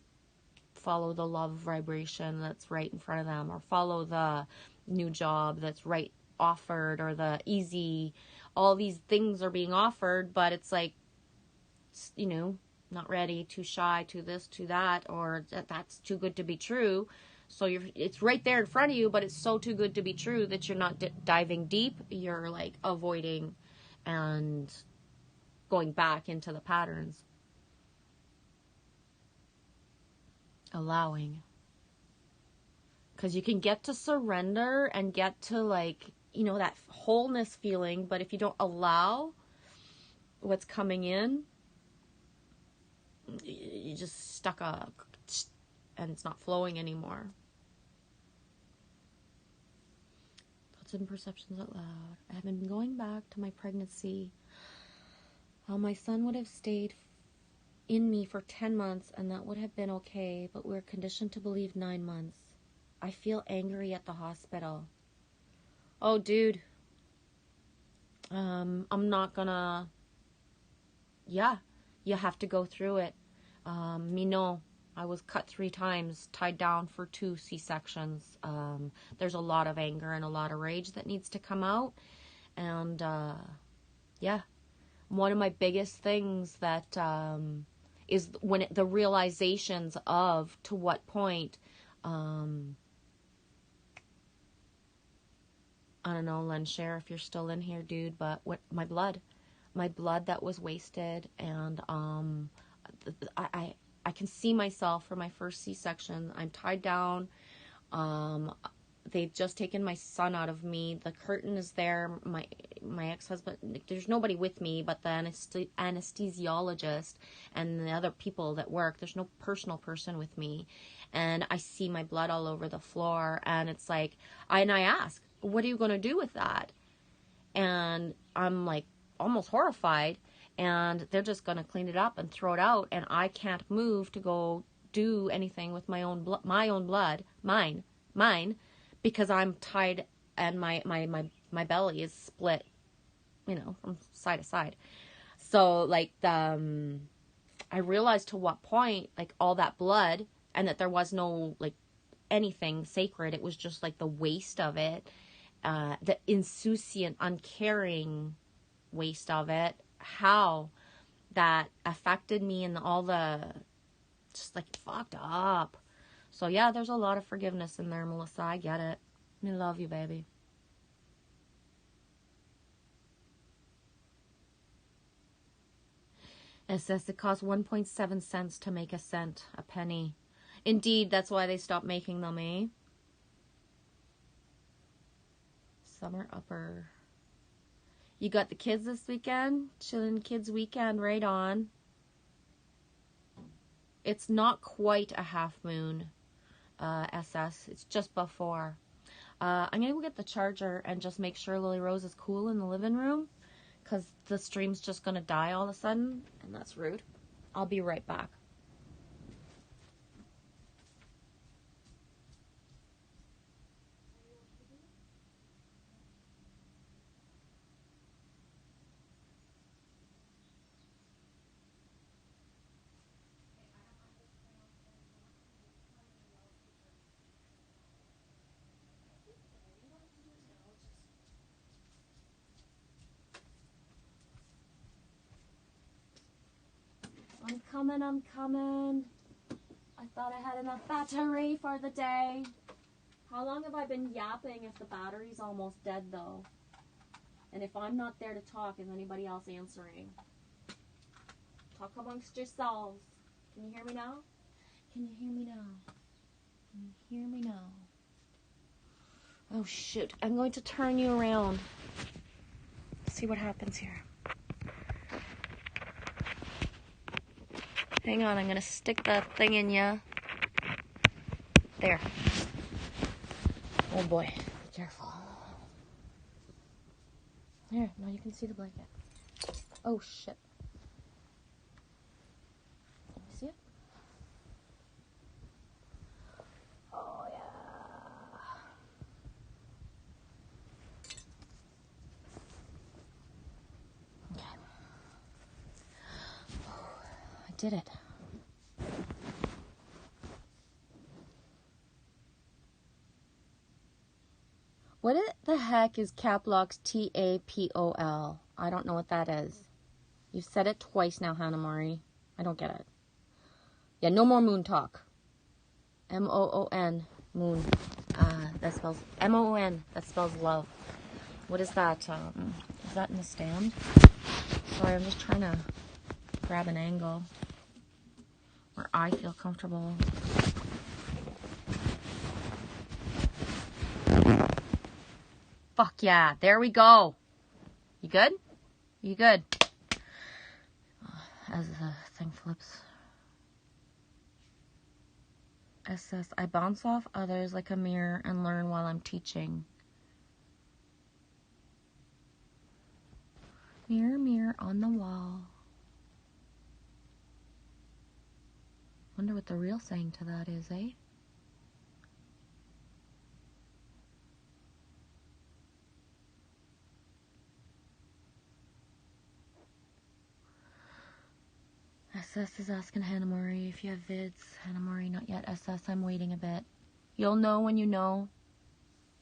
follow the love vibration that's right in front of them, or follow the new job that's right offered, or the easy, all these things are being offered, but it's like, you know, not ready, too shy, too this, too that, or that's too good to be true. So it's right there in front of you, but it's so too good to be true that you're not diving deep. You're like avoiding and going back into the patterns. Allowing. Because you can get to surrender and get to like, you know, that wholeness feeling. But if you don't allow what's coming in, you just stuck up and it's not flowing anymore. Thoughts and perceptions out loud. I have been going back to my pregnancy. How my son would have stayed in me for 10 months and that would have been okay, but we're conditioned to believe 9 months. I feel angry at the hospital. Oh, dude. I'm not gonna... Yeah, you have to go through it. Me no. I was cut 3 times, tied down for 2 C-sections. There's a lot of anger and a lot of rage that needs to come out. And, yeah. One of my biggest things that is when the realizations of to what point... I don't know, Len, share if you're still in here, dude, but what my blood that was wasted, and I can see myself for my first C-section. I'm tied down. They've just taken my son out of me. The curtain is there. My ex-husband, there's nobody with me but the anesthesiologist and the other people that work. There's no personal person with me. And I see my blood all over the floor, and it's like, I ask, what are you going to do with that? And I'm like almost horrified, and they're just going to clean it up and throw it out, and I can't move to go do anything with my own blood, mine, because I'm tied and my belly is split, you know, from side to side. So like I realized to what point, like all that blood, and that there was no like anything sacred. It was just like the waste of it, the insouciant, uncaring waste of it, how that affected me and all the just like fucked up. So yeah, there's a lot of forgiveness in there, Melissa. I get it. I love you, baby. It says it costs 1.7 cents to make a cent, a penny. Indeed, that's why they stopped making them, eh? Summer upper. You got the kids this weekend? Chilling kids weekend, right on. It's not quite a half moon, SS. It's just before. I'm going to go get the charger and just make sure Lily Rose is cool in the living room, because the stream's just going to die all of a sudden, and that's rude. I'll be right back. I'm coming. I thought I had enough battery for the day. How long have I been yapping if the battery's almost dead, though? And if I'm not there to talk, is anybody else answering? Talk amongst yourselves. Can you hear me now? Can you hear me now? Can you hear me now? Oh, shoot. I'm going to turn you around. See what happens here. Hang on, I'm going to stick the thing in ya. There. Oh boy, be careful. Here, now you can see the blanket. Oh shit. Can you see it? Oh yeah. Okay. I did it. What the heck is Caplock's TAPOL? I don't know what that is. You've said it twice now, Hannah Mari. I don't get it. Yeah, no more moon talk. MOON. Moon. That spells M-O-N. That spells love. What is that? Is that in the stand? Sorry, I'm just trying to grab an angle where I feel comfortable. Fuck yeah. There we go. You good? You good? As the thing flips. SS. I bounce off others like a mirror and learn while I'm teaching. Mirror, mirror on the wall. Wonder what the real saying to that is, eh? SS is asking Hannah Murray if you have vids. Hannah Murray, not yet. SS, I'm waiting a bit. You'll know when you know.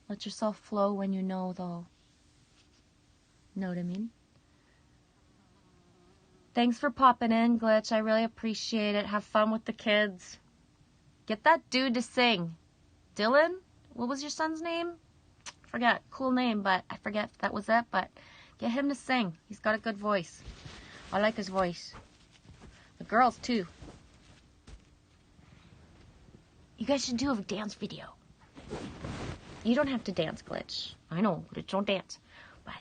Let yourself flow when you know, though. Know what I mean? Thanks for popping in, Glitch. I really appreciate it. Have fun with the kids. Get that dude to sing. Dylan? What was your son's name? Forget. Cool name, but I forget if that was it. But get him to sing. He's got a good voice. I like his voice. The girls, too. You guys should do a dance video. You don't have to dance, Glitch. I know, Glitch don't dance. But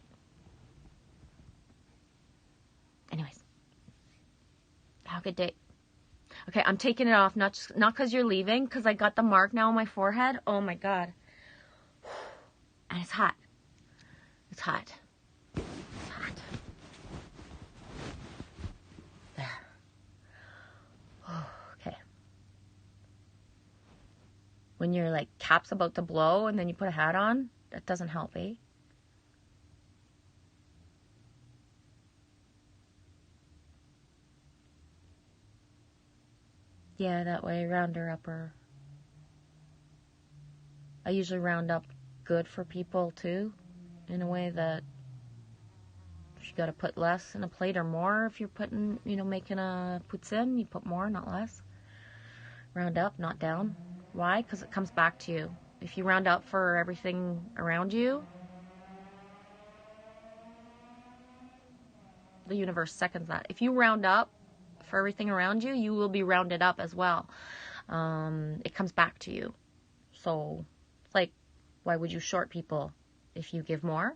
anyways. Have a good day. Okay, I'm taking it off. Not because you're leaving, because I got the mark now on my forehead. Oh my god. And it's hot. It's hot. It's hot. There. Okay. When your like cap's about to blow and then you put a hat on, that doesn't help, eh? Yeah, that way, round her up. Or I usually round up good for people too, in a way that you got to put less in a plate or more. If you're putting, making a poutine, you put more, not less. Round up, not down. Why? Because it comes back to you. If you round up for everything around you, the universe seconds that. If you round up for everything around you, you will be rounded up as well. It comes back to you. So, like, why would you short people? If you give more,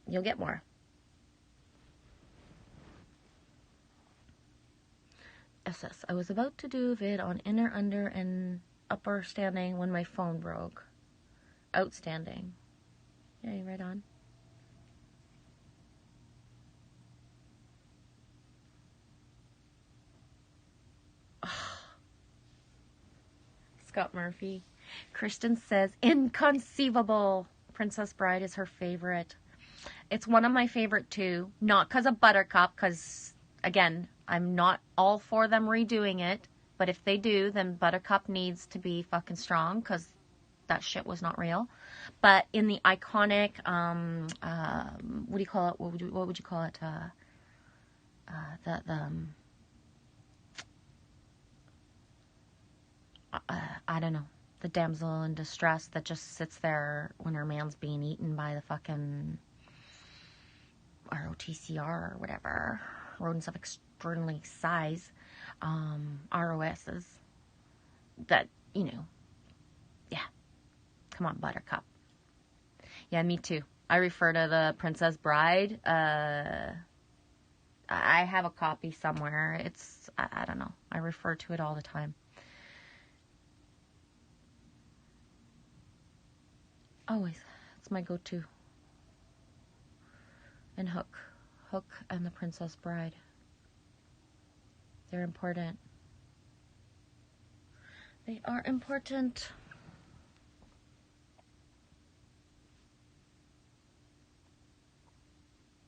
you'll get more. SS. I was about to do a vid on inner, under, and upper standing when my phone broke. Outstanding. Yeah, you right on. Scott Murphy. Kristen says, inconceivable. Princess Bride is her favorite. It's one of my favorite too. Not because of Buttercup, because, again, I'm not all for them redoing it. But if they do, then Buttercup needs to be fucking strong, because that shit was not real. But in the iconic, what do you call it? What would you call it? I don't know. The damsel in distress that just sits there when her man's being eaten by the fucking ROTCR or whatever. Rodents of extraordinary size. ROSs. That, yeah. Come on, Buttercup. Yeah, me too. I refer to the Princess Bride. I have a copy somewhere. I don't know. I refer to it all the time. Always. It's my go-to. And Hook. Hook and the Princess Bride. They're important. They are important.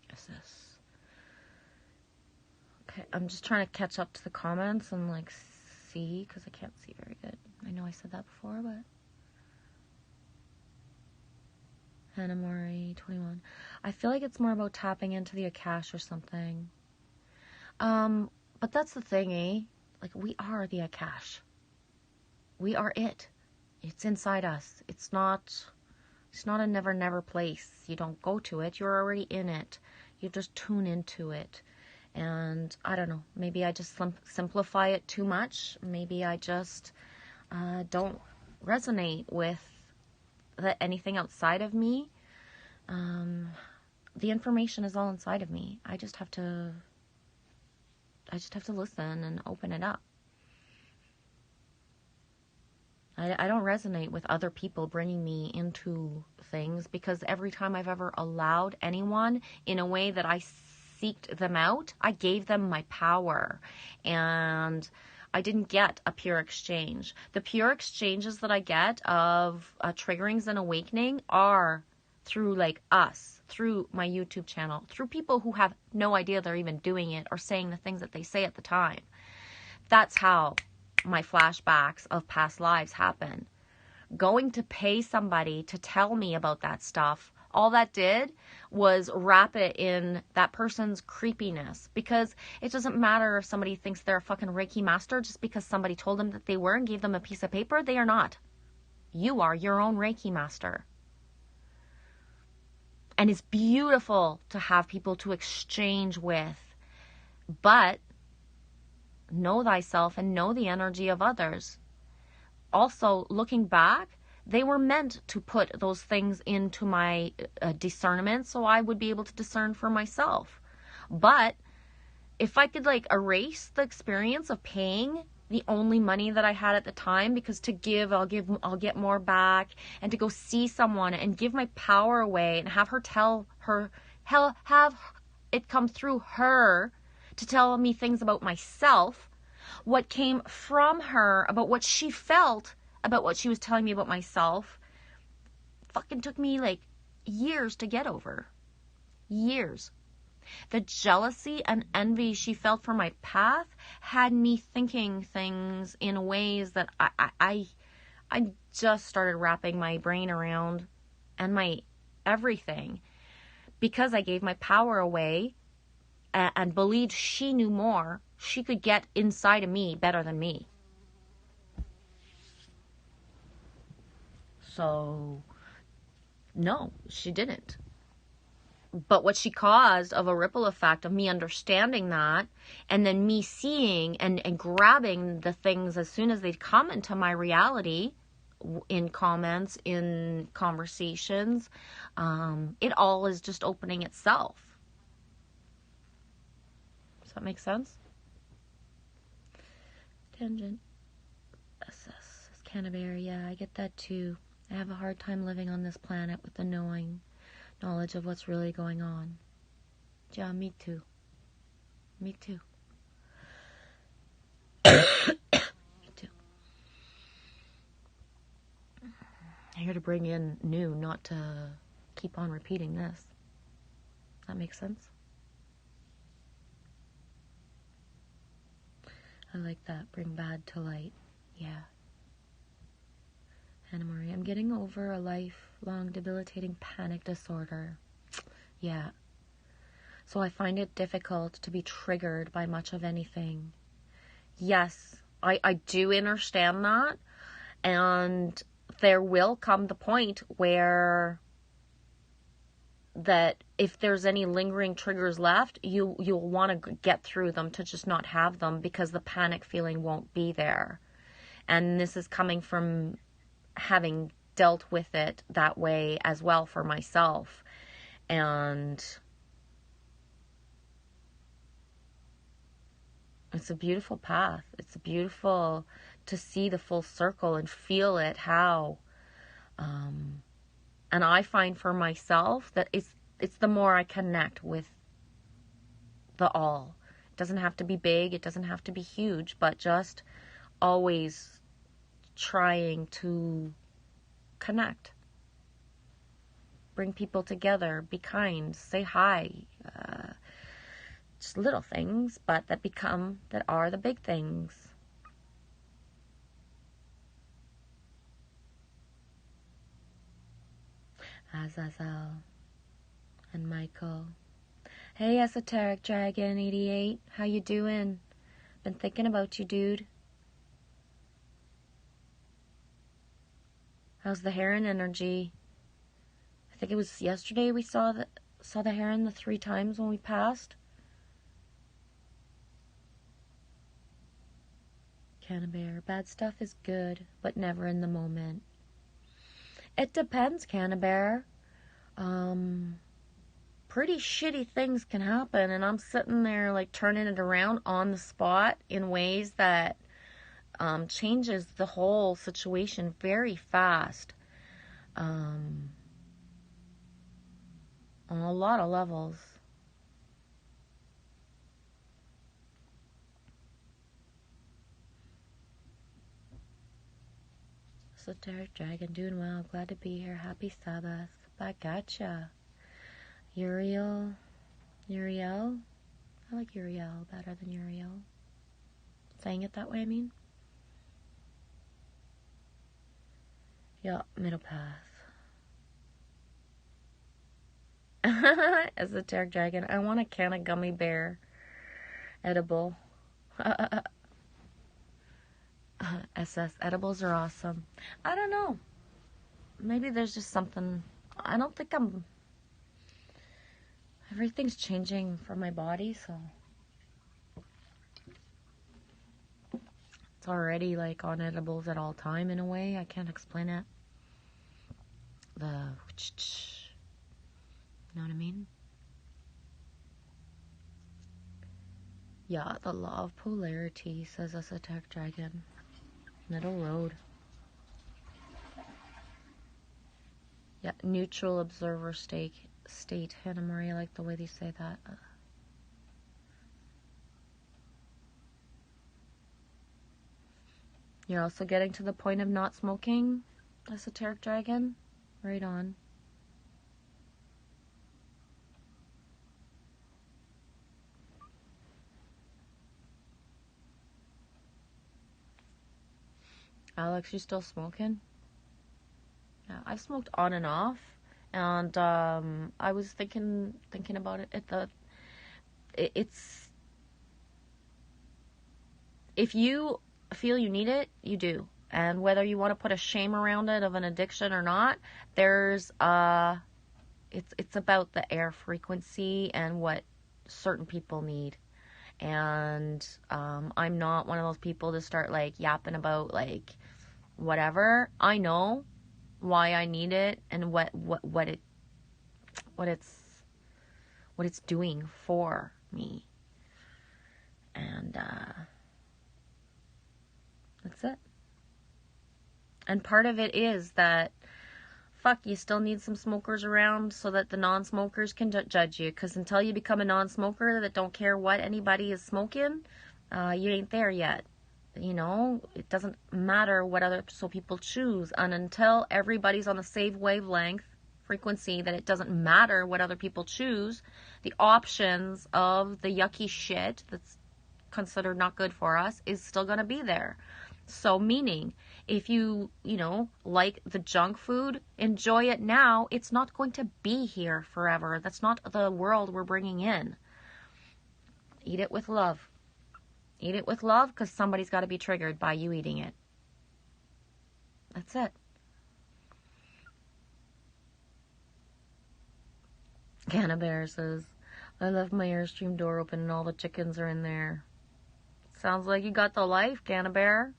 What's this? Okay, I'm just trying to catch up to the comments and see, because I can't see very good. I know I said that before, but... Hannah Murray, 21. I feel like it's more about tapping into the Akash or something. But that's the thing, eh? Like, we are the Akash. We are it. It's inside us. It's not a never, never place. You don't go to it. You're already in it. You just tune into it. And I don't know, maybe I just simplify it too much. Maybe I just don't resonate with anything outside of me. The information is all inside of me. I just have to listen and open it up. I don't resonate with other people bringing me into things, because every time I've ever allowed anyone in a way that I seeked them out, I gave them my power, and I didn't get a pure exchange. The pure exchanges that I get of triggerings and awakening are through like us, through my YouTube channel, through people who have no idea they're even doing it or saying the things that they say at the time. That's how my flashbacks of past lives happen. Going to pay somebody to tell me about that stuff, all that did was wrap it in that person's creepiness, because it doesn't matter if somebody thinks they're a fucking Reiki master just because somebody told them that they were and gave them a piece of paper. They are not. You are your own Reiki master. And it's beautiful to have people to exchange with, but know thyself and know the energy of others. Also, looking back, they were meant to put those things into my discernment so I would be able to discern for myself. But if I could like erase the experience of paying the only money that I had at the time, because to give, I'll get more back, and to go see someone and give my power away and have her have it come through her to tell me things about myself, what came from her about what she felt about what she was telling me about myself, fucking took me like years to get over. Years. The jealousy and envy she felt for my path had me thinking things in ways that I just started wrapping my brain around, and my everything, because I gave my power away and believed she knew more. She could get inside of me better than me. So, no, she didn't. But what she caused of a ripple effect of me understanding that, and then me seeing and grabbing the things as soon as they'd come into my reality, in comments, in conversations, it all is just opening itself. Does that make sense? Tangent. Assess. Canterbury. Yeah, I get that too. I have a hard time living on this planet with the knowledge of what's really going on. Yeah, me too. Me too. Me too. I'm here to bring in new, not to keep on repeating this. That makes sense? I like that. Bring bad to light. Yeah. Anna Marie, I'm getting over a lifelong debilitating panic disorder. Yeah. So I find it difficult to be triggered by much of anything. Yes, I do understand that. And there will come the point where that if there's any lingering triggers left, you'll want to get through them to just not have them, because the panic feeling won't be there. And this is coming from having dealt with it that way as well for myself. And it's a beautiful path. It's beautiful to see the full circle and feel it, how. And I find for myself that it's the more I connect with the all. It doesn't have to be big. It doesn't have to be huge, but just always trying to connect. Bring people together. Be kind. Say hi. Just little things, but that are the big things. Azazel and Michael. Hey, Esoteric Dragon 88. How you doing? Been thinking about you, dude. How's the heron energy? I think it was yesterday we saw the heron the 3 times when we passed. Cannabear, bad stuff is good, but never in the moment. It depends, Cannabear. Pretty shitty things can happen, and I'm sitting there like turning it around on the spot in ways that changes the whole situation very fast. On a lot of levels. Esoteric Dragon, doing well. Glad to be here. Happy Sabbath. Back gotcha. Uriel. I like Uriel better than Uriel. Saying it that way, I mean. Yeah, middle path. Esoteric Dragon. I want a can of gummy bear. Edible. SS. Edibles are awesome. I don't know. Maybe there's just something. I don't think everything's changing for my body, so. It's already like on edibles at all time in a way. I can't explain it. You know what I mean? Yeah, the law of polarity, says Esoteric Dragon. Middle road. Yeah, neutral observer state. Hannah Marie, I like the way they say that. You're also getting to the point of not smoking, Esoteric Dragon? Right on. Alex, you still smoking? Yeah, I've smoked on and off, and I was thinking about it. It's if you feel you need it, you do, and whether you want to put a shame around it of an addiction or not, there's it's about the air frequency and what certain people need. And I'm not one of those people to start like yapping about like whatever. I know why I need it and what it's doing for me. And that's it. And part of it is that you still need some smokers around so that the non-smokers can judge you. Because until you become a non-smoker that don't care what anybody is smoking, you ain't there yet. You know, it doesn't matter what other people choose. And until everybody's on the same wavelength frequency that it doesn't matter what other people choose, the options of the yucky shit that's considered not good for us is still going to be there. So meaning, if you like the junk food, enjoy it now. It's not going to be here forever. That's not the world we're bringing in. Eat it with love. Eat it with love because somebody's got to be triggered by you eating it. That's it. Cannabear says, I left my Airstream door open and all the chickens are in there. Sounds like you got the life, Cannabear.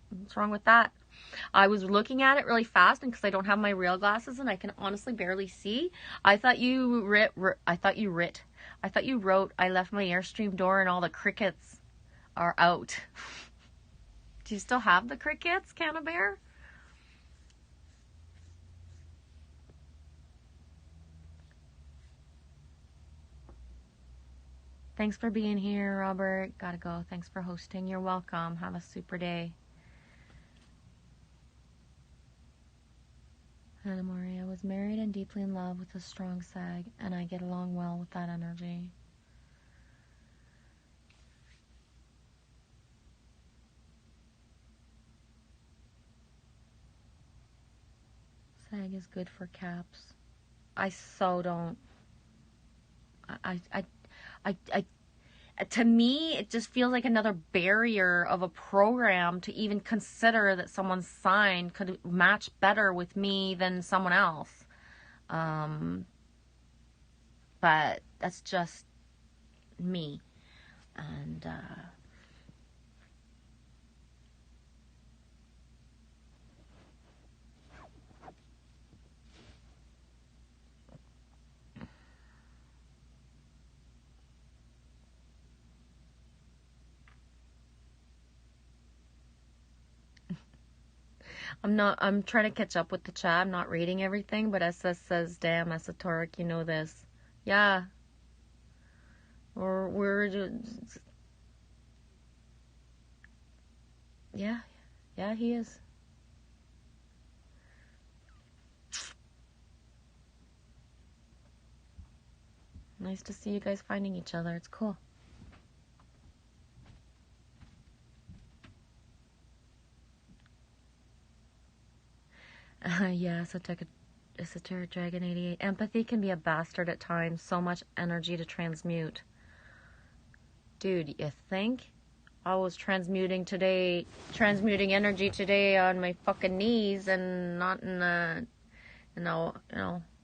What's wrong with that? I was looking at it really fast, and because I don't have my real glasses and I can honestly barely see, I thought you wrote, I left my Airstream door and all the crickets are out. Do you still have the crickets, Cannabear? Thanks for being here, Robert. Gotta go. Thanks for hosting. You're welcome. Have a super day. Anna Maria was married and deeply in love with a strong Sag, and I get along well with that energy. Sag is good for caps. I so don't. I to me, it just feels like another barrier of a program to even consider that someone's sign could match better with me than someone else. But that's just me. And, I'm trying to catch up with the chat. I'm not reading everything, but SS says, damn, esoteric, you know this. Yeah. Or we're just, yeah. Yeah, he is. Nice to see you guys finding each other. It's cool. Yeah, Esoteric Dragon 88. Empathy can be a bastard at times. So much energy to transmute. Dude, you think? I was transmuting energy today on my fucking knees and not in the,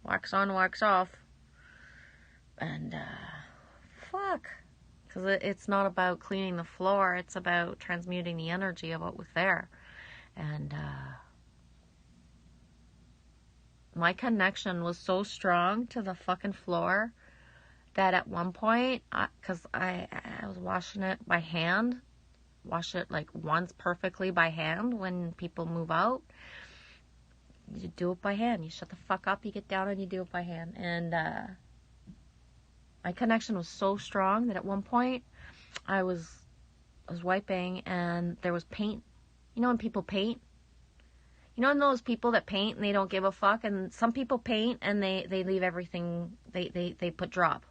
wax on, wax off. And, fuck. Because it's not about cleaning the floor. It's about transmuting the energy of what was there. And, my connection was so strong to the fucking floor that at one point, because I was washing it by hand, wash it like once perfectly by hand when people move out. You do it by hand. You shut the fuck up, you get down and you do it by hand. And my connection was so strong that at one point I was wiping and there was paint. You know when people paint? You know those people that paint and they don't give a fuck? And some people paint and they leave everything, they put drop.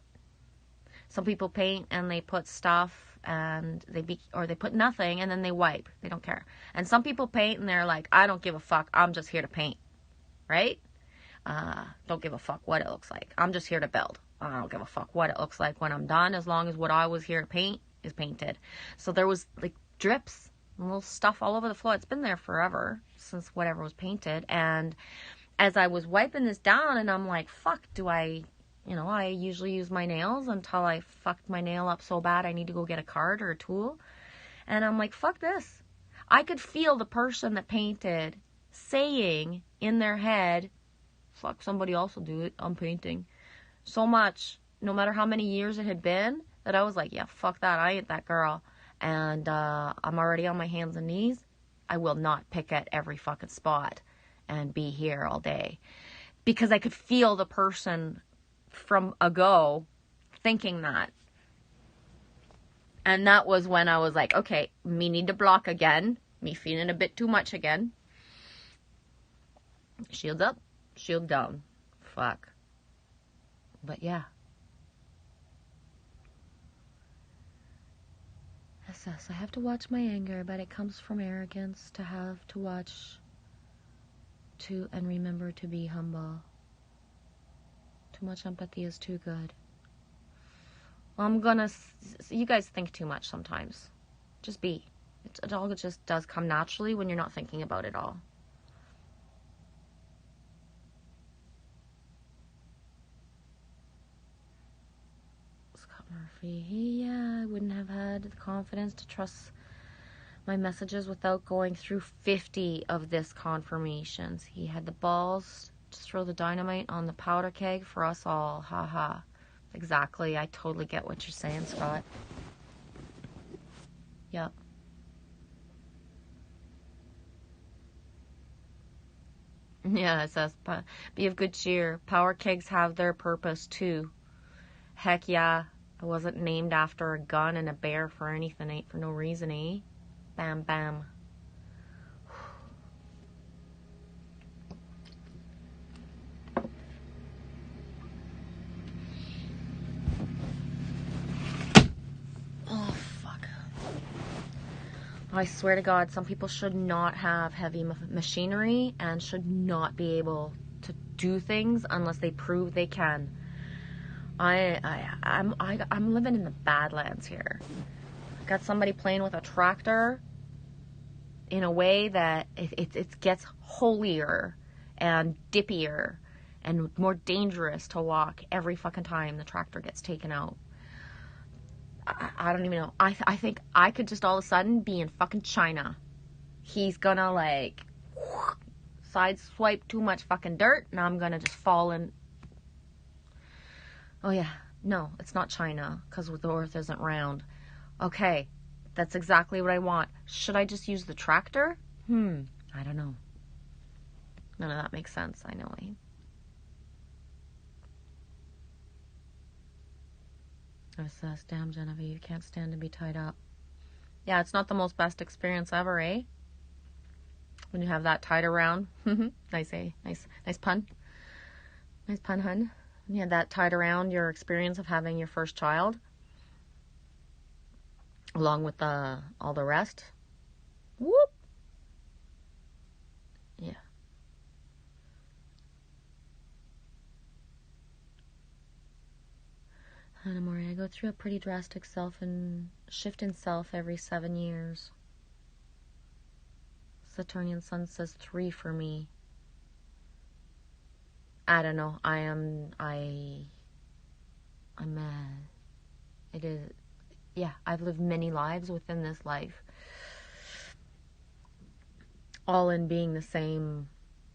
Some people paint and they put stuff and they put nothing and then they wipe. They don't care. And some people paint and they're like, I don't give a fuck. I'm just here to paint. Right? Don't give a fuck what it looks like. I'm just here to build. I don't give a fuck what it looks like when I'm done, as long as what I was here to paint is painted. So there was like drips and little stuff all over the floor. It's been there forever, since whatever was painted. And as I was wiping this down and I'm like, fuck, I usually use my nails until I fucked my nail up so bad I need to go get a card or a tool. And I'm like, fuck this. I could feel the person that painted saying in their head, fuck, somebody else will do it. I'm painting. So much, no matter how many years it had been, that I was like, yeah, fuck that. I ain't that girl. And I'm already on my hands and knees. I will not pick at every fucking spot and be here all day. Because I could feel the person from ago thinking that. And that was when I was like, okay, me need to block again. Me feeling a bit too much again. Shield up, shield down. Fuck. But yeah. SS, I have to watch my anger, but it comes from arrogance to have to watch to and remember to be humble. Too much empathy is too good. Well, you guys think too much sometimes. Just be. It all just does come naturally when you're not thinking about it all. Scott Murphy, yeah, I wouldn't have had the confidence to trust my messages without going through 50 of this confirmations. He had the balls to throw the dynamite on the powder keg for us all. Ha ha. Exactly. I totally get what you're saying, Scott. Yep. Yeah, it says, be of good cheer. Power kegs have their purpose too. Heck yeah. I wasn't named after a gun and a bear for anything, ain't for no reason, eh? Bam, bam. Oh, fuck. I swear to God, some people should not have heavy machinery and should not be able to do things unless they prove they can. I'm living in the Badlands here. Got somebody playing with a tractor in a way that it gets holier and dippier and more dangerous to walk every fucking time the tractor gets taken out. I don't even know. I think I could just all of a sudden be in fucking China. He's gonna like side swipe too much fucking dirt and I'm gonna just fall in. Oh yeah, no, it's not China because the earth isn't round. Okay, that's exactly what I want. Should I just use the tractor? I don't know. None of that makes sense, I know. I says, damn, Genevieve, you can't stand to be tied up. Yeah, it's not the most best experience ever, eh? When you have that tied around. Nice, eh? Nice pun. Nice pun, hun. When you had that tied around your experience of having your first child, along with all the rest. Whoop. Yeah. Hannah Mori, I go through a pretty drastic shift in self every 7 years. Saturnian Sun says 3 for me. I don't know. It is, yeah, I've lived many lives within this life. All in being the same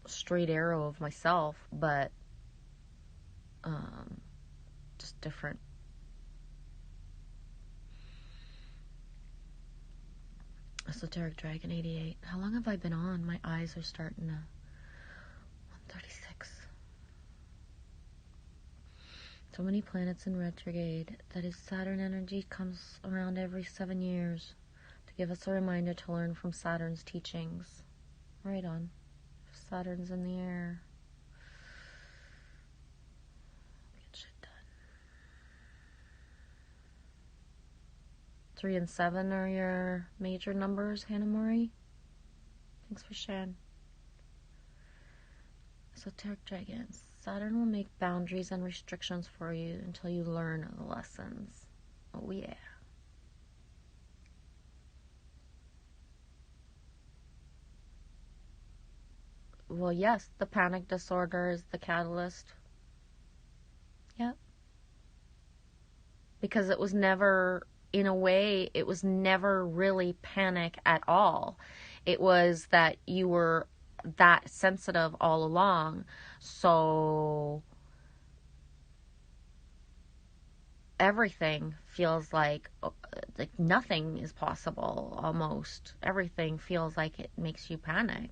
straight arrow of myself, but just different. Esoteric Dragon 88. How long have I been on? My eyes are starting to... 136. So many planets in retrograde. That is, Saturn energy comes around every 7 years to give us a reminder to learn from Saturn's teachings. Right on. Saturn's in the air. Get shit done. 3 and 7 are your major numbers, Hannah Mori. Thanks for sharing. Esoteric Dragons. Saturn will make boundaries and restrictions for you until you learn the lessons. Oh yeah. Well, yes, the panic disorder is the catalyst. Yep. Because it was never, in a way, it was never really panic at all. It was that you were that sensitive all along. So everything feels like nothing is possible almost. Everything feels like it makes you panic.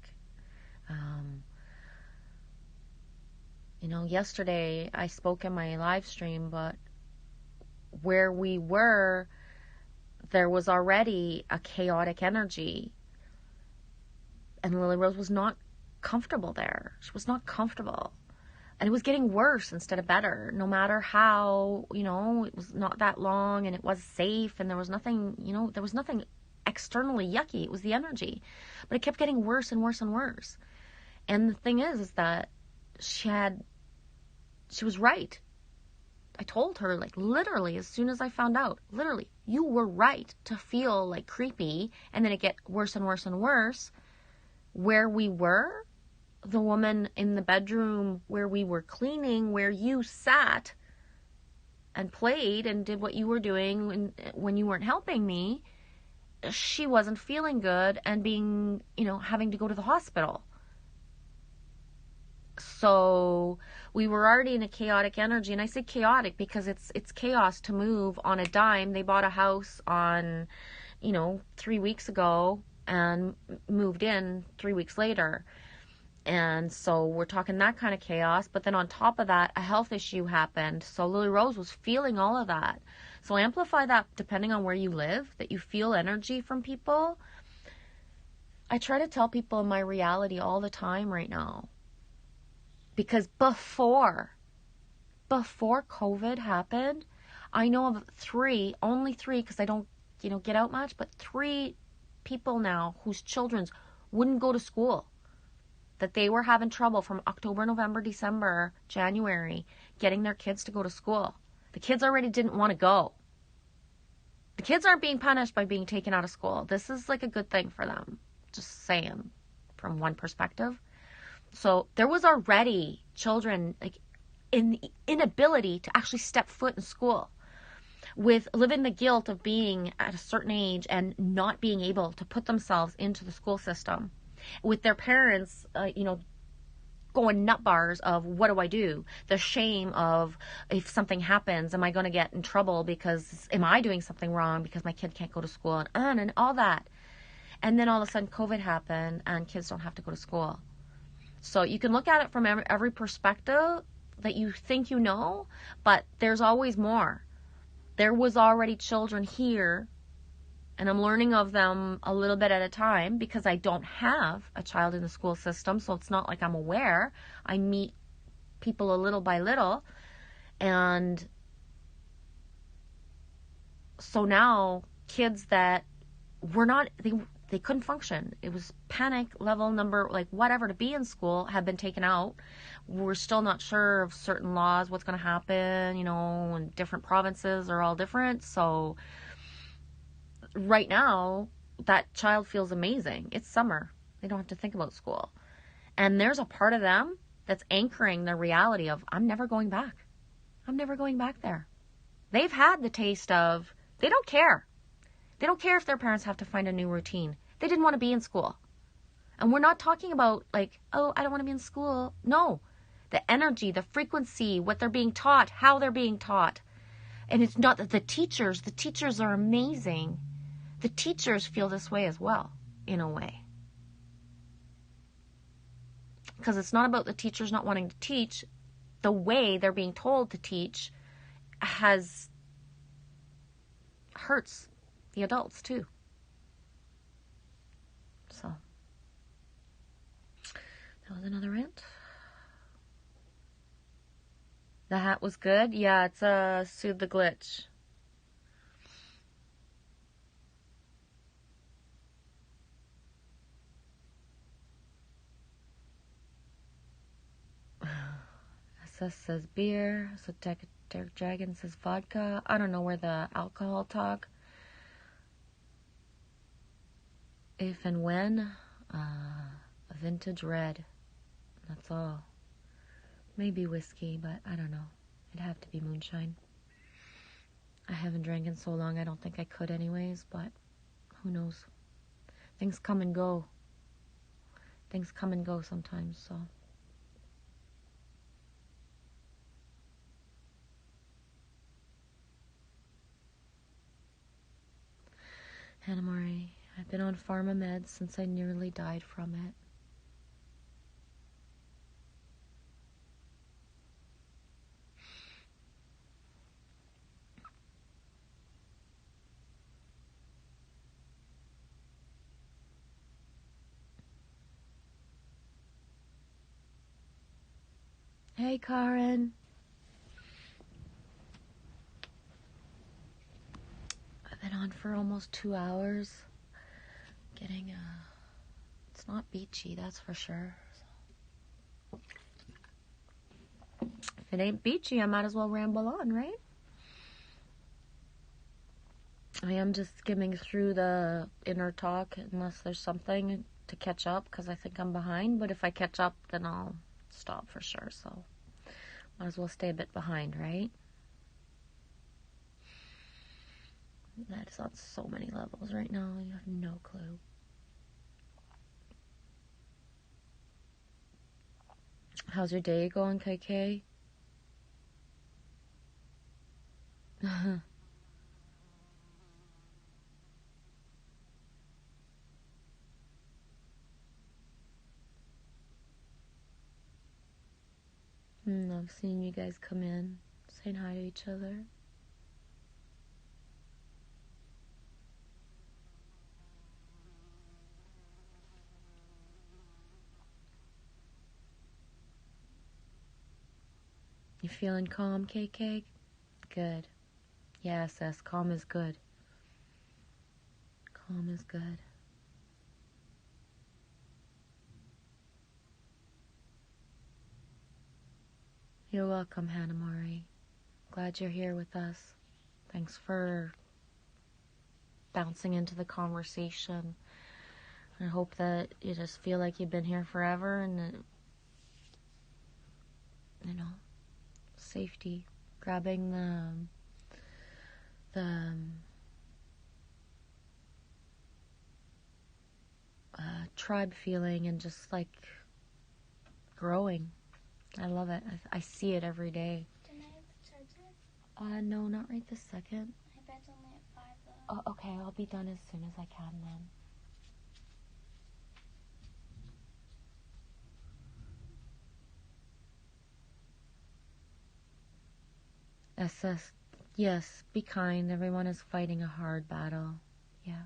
Yesterday I spoke in my live stream, but where we were, there was already a chaotic energy. And Lily Rose was not comfortable there. She was not comfortable. And it was getting worse instead of better. No matter how, it was not that long and it was safe and there was nothing, there was nothing externally yucky. It was the energy. But it kept getting worse and worse and worse. And the thing is that she was right. I told her, literally, as soon as I found out, literally, you were right to feel creepy and then it get worse and worse and worse. Where we were, the woman in the bedroom where we were cleaning, where you sat and played and did what you were doing when you weren't helping me, she wasn't feeling good and being, having to go to the hospital. So we were already in a chaotic energy, and I say chaotic because it's chaos to move on a dime. They bought a house on, 3 weeks ago and moved in 3 weeks later. And so we're talking that kind of chaos. But then on top of that, a health issue happened. So Lily Rose was feeling all of that. So amplify that depending on where you live, that you feel energy from people. I try to tell people in my reality all the time right now. Because before COVID happened, I know of only three, because I don't, get out much, but 3 people now whose children wouldn't go to school. That they were having trouble from October, November, December, January, getting their kids to go to school. The kids already didn't want to go. The kids aren't being punished by being taken out of school. This is like a good thing for them. Just saying, from one perspective. So there was already children like in the inability to actually step foot in school, with living the guilt of being at a certain age and not being able to put themselves into the school system, with their parents, going nut bars of what do I do? The shame of if something happens, am I going to get in trouble because am I doing something wrong because my kid can't go to school and all that. And then all of a sudden COVID happened and kids don't have to go to school. So you can look at it from every perspective that you think you know, but there's always more. There was already children here, and I'm learning of them a little bit at a time because I don't have a child in the school system, so it's not like I'm aware. I meet people a little by little, and so now kids that were not, they couldn't function. It was panic level number, like whatever, to be in school have been taken out. We're still not sure of certain laws, what's going to happen, and different provinces are all different. So right now, that child feels amazing. It's summer. They don't have to think about school. And there's a part of them that's anchoring the reality of, I'm never going back. I'm never going back there. They've had the taste of, they don't care. They don't care if their parents have to find a new routine. They didn't want to be in school. And we're not talking about like, oh, I don't want to be in school. No. The energy, the frequency, what they're being taught, how they're being taught. And it's not that the teachers are amazing. The teachers feel this way as well, in a way. Because it's not about the teachers not wanting to teach. The way they're being told to teach hurts the adults too. So that was another rant. The hat was good. Yeah, it's soothe the glitch. SS says beer. So Derek Dragon says vodka. I don't know where the alcohol talk. If and when, a vintage red. That's all. Maybe whiskey, but I don't know. It'd have to be moonshine. I haven't drank in so long, I don't think I could anyways, but who knows. Things come and go. Things come and go sometimes, so. Hannah Murray, I've been on pharma meds since I nearly died from it. Hey, Karen. I've been on for almost 2 hours. Getting it's not beachy, that's for sure. If it ain't beachy, I might as well ramble on, right? I am just skimming through the inner talk unless there's something to catch up because I think I'm behind. But if I catch up, then I'll stop for sure. So might as well stay a bit behind, right? That is on so many levels right now. You have no clue. How's your day going, KK? I've seen you guys come in, saying hi to each other. You feeling calm, KK? Good. Yes, calm is good. Calm is good. You're welcome, Hannah Murray. Glad you're here with us. Thanks for bouncing into the conversation. I hope that you just feel like you've been here forever and that, you know, safety, grabbing the tribe feeling and just like growing. I love it. I see it every day. Can I have the charger? No, not right this second. My bed's only at 5 though. Oh, okay, I'll be done as soon as I can then. SS, yes, be kind. Everyone is fighting a hard battle. Yeah.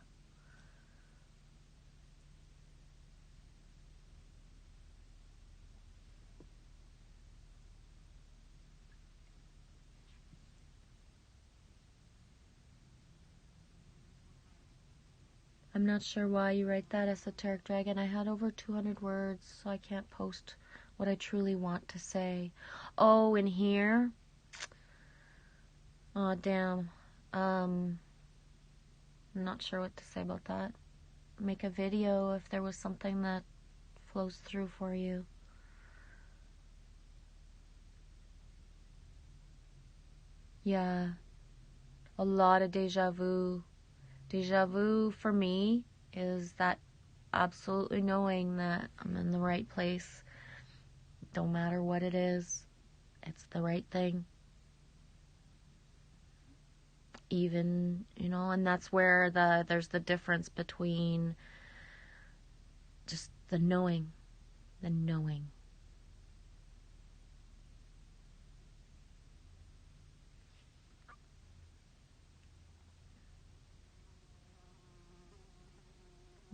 I'm not sure why you write that, Esoteric Dragon. I had over 200 words, so I can't post what I truly want to say. Oh, in here? Oh, damn. I'm not sure what to say about that. Make a video if there was something that flows through for you. Yeah. A lot of deja vu. Deja vu for me is that absolutely knowing that I'm in the right place. Don't matter what it is, it's the right thing. Even, you know, and that's where there's the difference between just the knowing.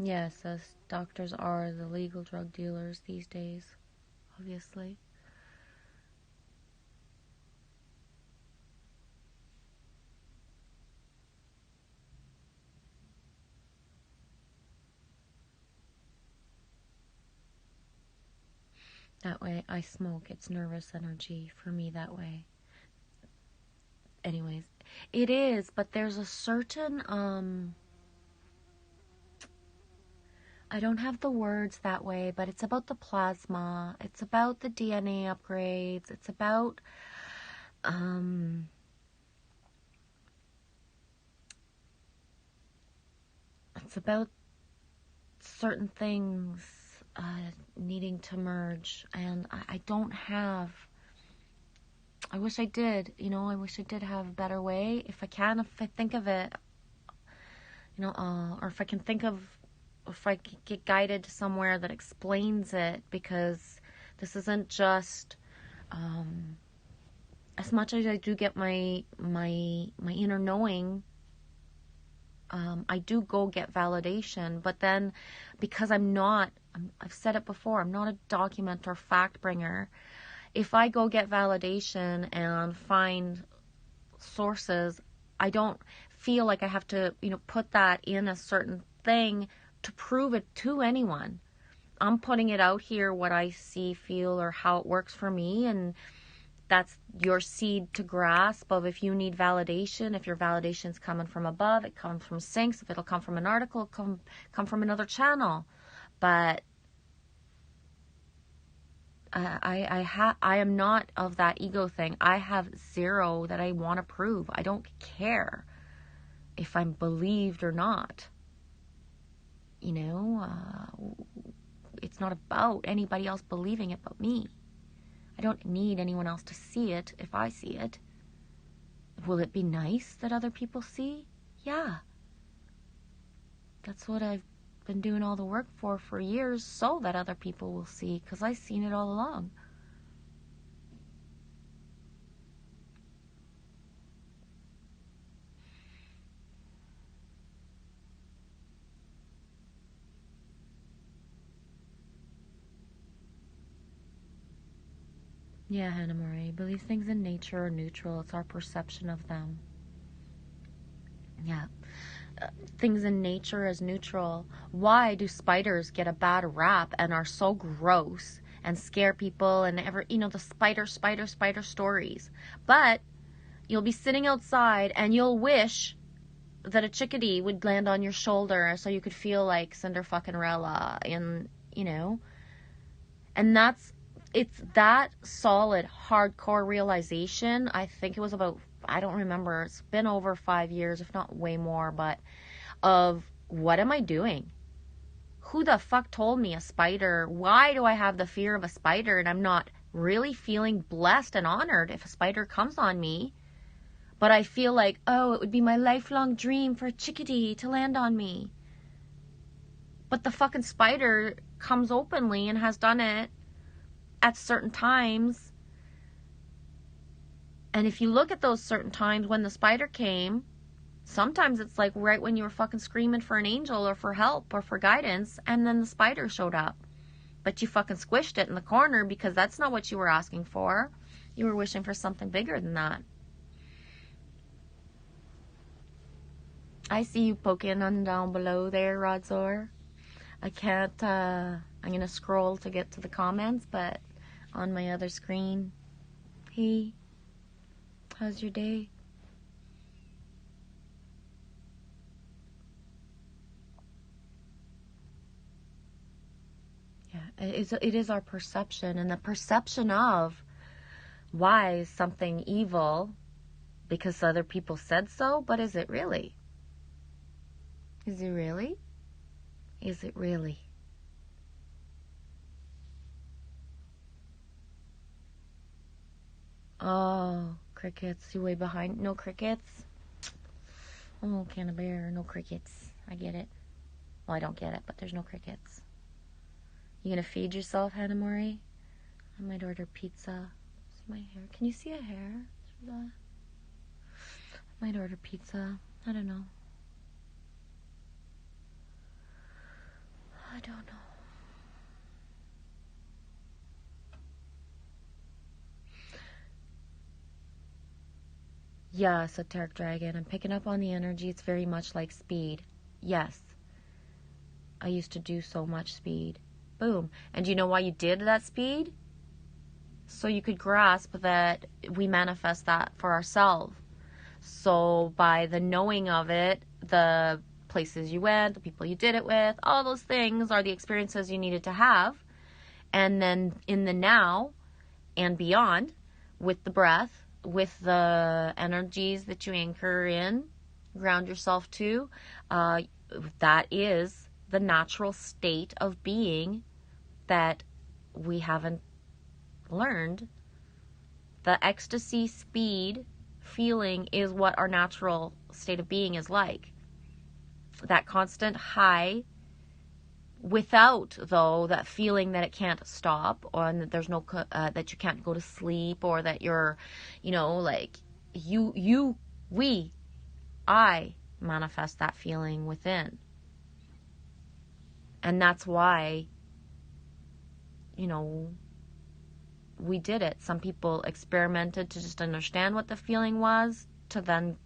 Yes, as doctors are the legal drug dealers these days, obviously. That way, I smoke. It's nervous energy for me that way. Anyways, it is, but there's a certain, I don't have the words that way, but it's about the plasma. It's about the DNA upgrades. It's about, it's about certain things needing to merge, and I don't have. I wish I did, you know, I wish I did have a better way. If I can, if I think of it, you know, or if I can think of, if I can get guided to somewhere that explains it, because this isn't just, as much as I do get my inner knowing, I do go get validation, but then because I've said it before, I'm not a document or fact bringer. If I go get validation and find sources, I don't feel like I have to, you know, put that in a certain thing to prove it to anyone. I'm putting it out here, what I see, feel, or how it works for me, and that's your seed to grasp of if you need validation, if your validation's coming from above, it comes from Sinks, if it'll come from an article, come from another channel. But I am not of that ego thing. I have zero that I want to prove. I don't care if I'm believed or not. You know, it's not about anybody else believing it but me. I don't need anyone else to see it if I see it. Will it be nice that other people see? Yeah. That's what I've been doing all the work for years, so that other people will see, because I've seen it all along. Yeah, Hannah Marie, believe things in nature are neutral. It's our perception of them. Yeah. Things in nature as neutral. Why do spiders get a bad rap and are so gross and scare people and you know, the spider stories? But You'll be sitting outside and you'll wish that a chickadee would land on your shoulder so you could feel like Cinderfucking-rella and, you know. And it's that solid, hardcore realization. I think it was about, I don't remember, it's been over 5 years, if not way more, but of what am I doing? Who the fuck told me a spider? Why do I have the fear of a spider and I'm not really feeling blessed and honored if a spider comes on me? But I feel like, oh, it would be my lifelong dream for a chickadee to land on me. But the fucking spider comes openly and has done it at certain times. And if you look at those certain times when the spider came, sometimes it's like right when you were fucking screaming for an angel or for help or for guidance, and then the spider showed up. But you fucking squished it in the corner because that's not what you were asking for. You were wishing for something bigger than that. I see you poking on down below there, Rodzor. I can't, I'm going to scroll to get to the comments, but on my other screen, hey, how's your day? Yeah, it is our perception, and the perception of why is something evil because other people said so, but is it really? Is it really? Is it really? Oh, crickets. You way behind. No crickets? Oh, can of bear. No crickets. I get it. Well, I don't get it, but there's no crickets. You gonna feed yourself, Hannah Mori? I might order pizza. See my hair. Can you see a hair through that? I might order pizza. I don't know. I don't know. Yes, Eteric Dragon. I'm picking up on the energy. It's very much like speed. Yes. I used to do so much speed. Boom. And do you know why you did that speed? So you could grasp that we manifest that for ourselves. So by the knowing of it, the places you went, the people you did it with, all those things are the experiences you needed to have. And then in the now and beyond, with the breath, with the energies that you anchor in, ground yourself to, that is the natural state of being that we haven't learned. The ecstasy, speed, feeling is what our natural state of being is like. That constant high without, though, that feeling that it can't stop, or that there's no, that you can't go to sleep, or that you're, you know, like, I manifest that feeling within. And that's why, you know, we did it. Some people experimented to just understand what the feeling was, to then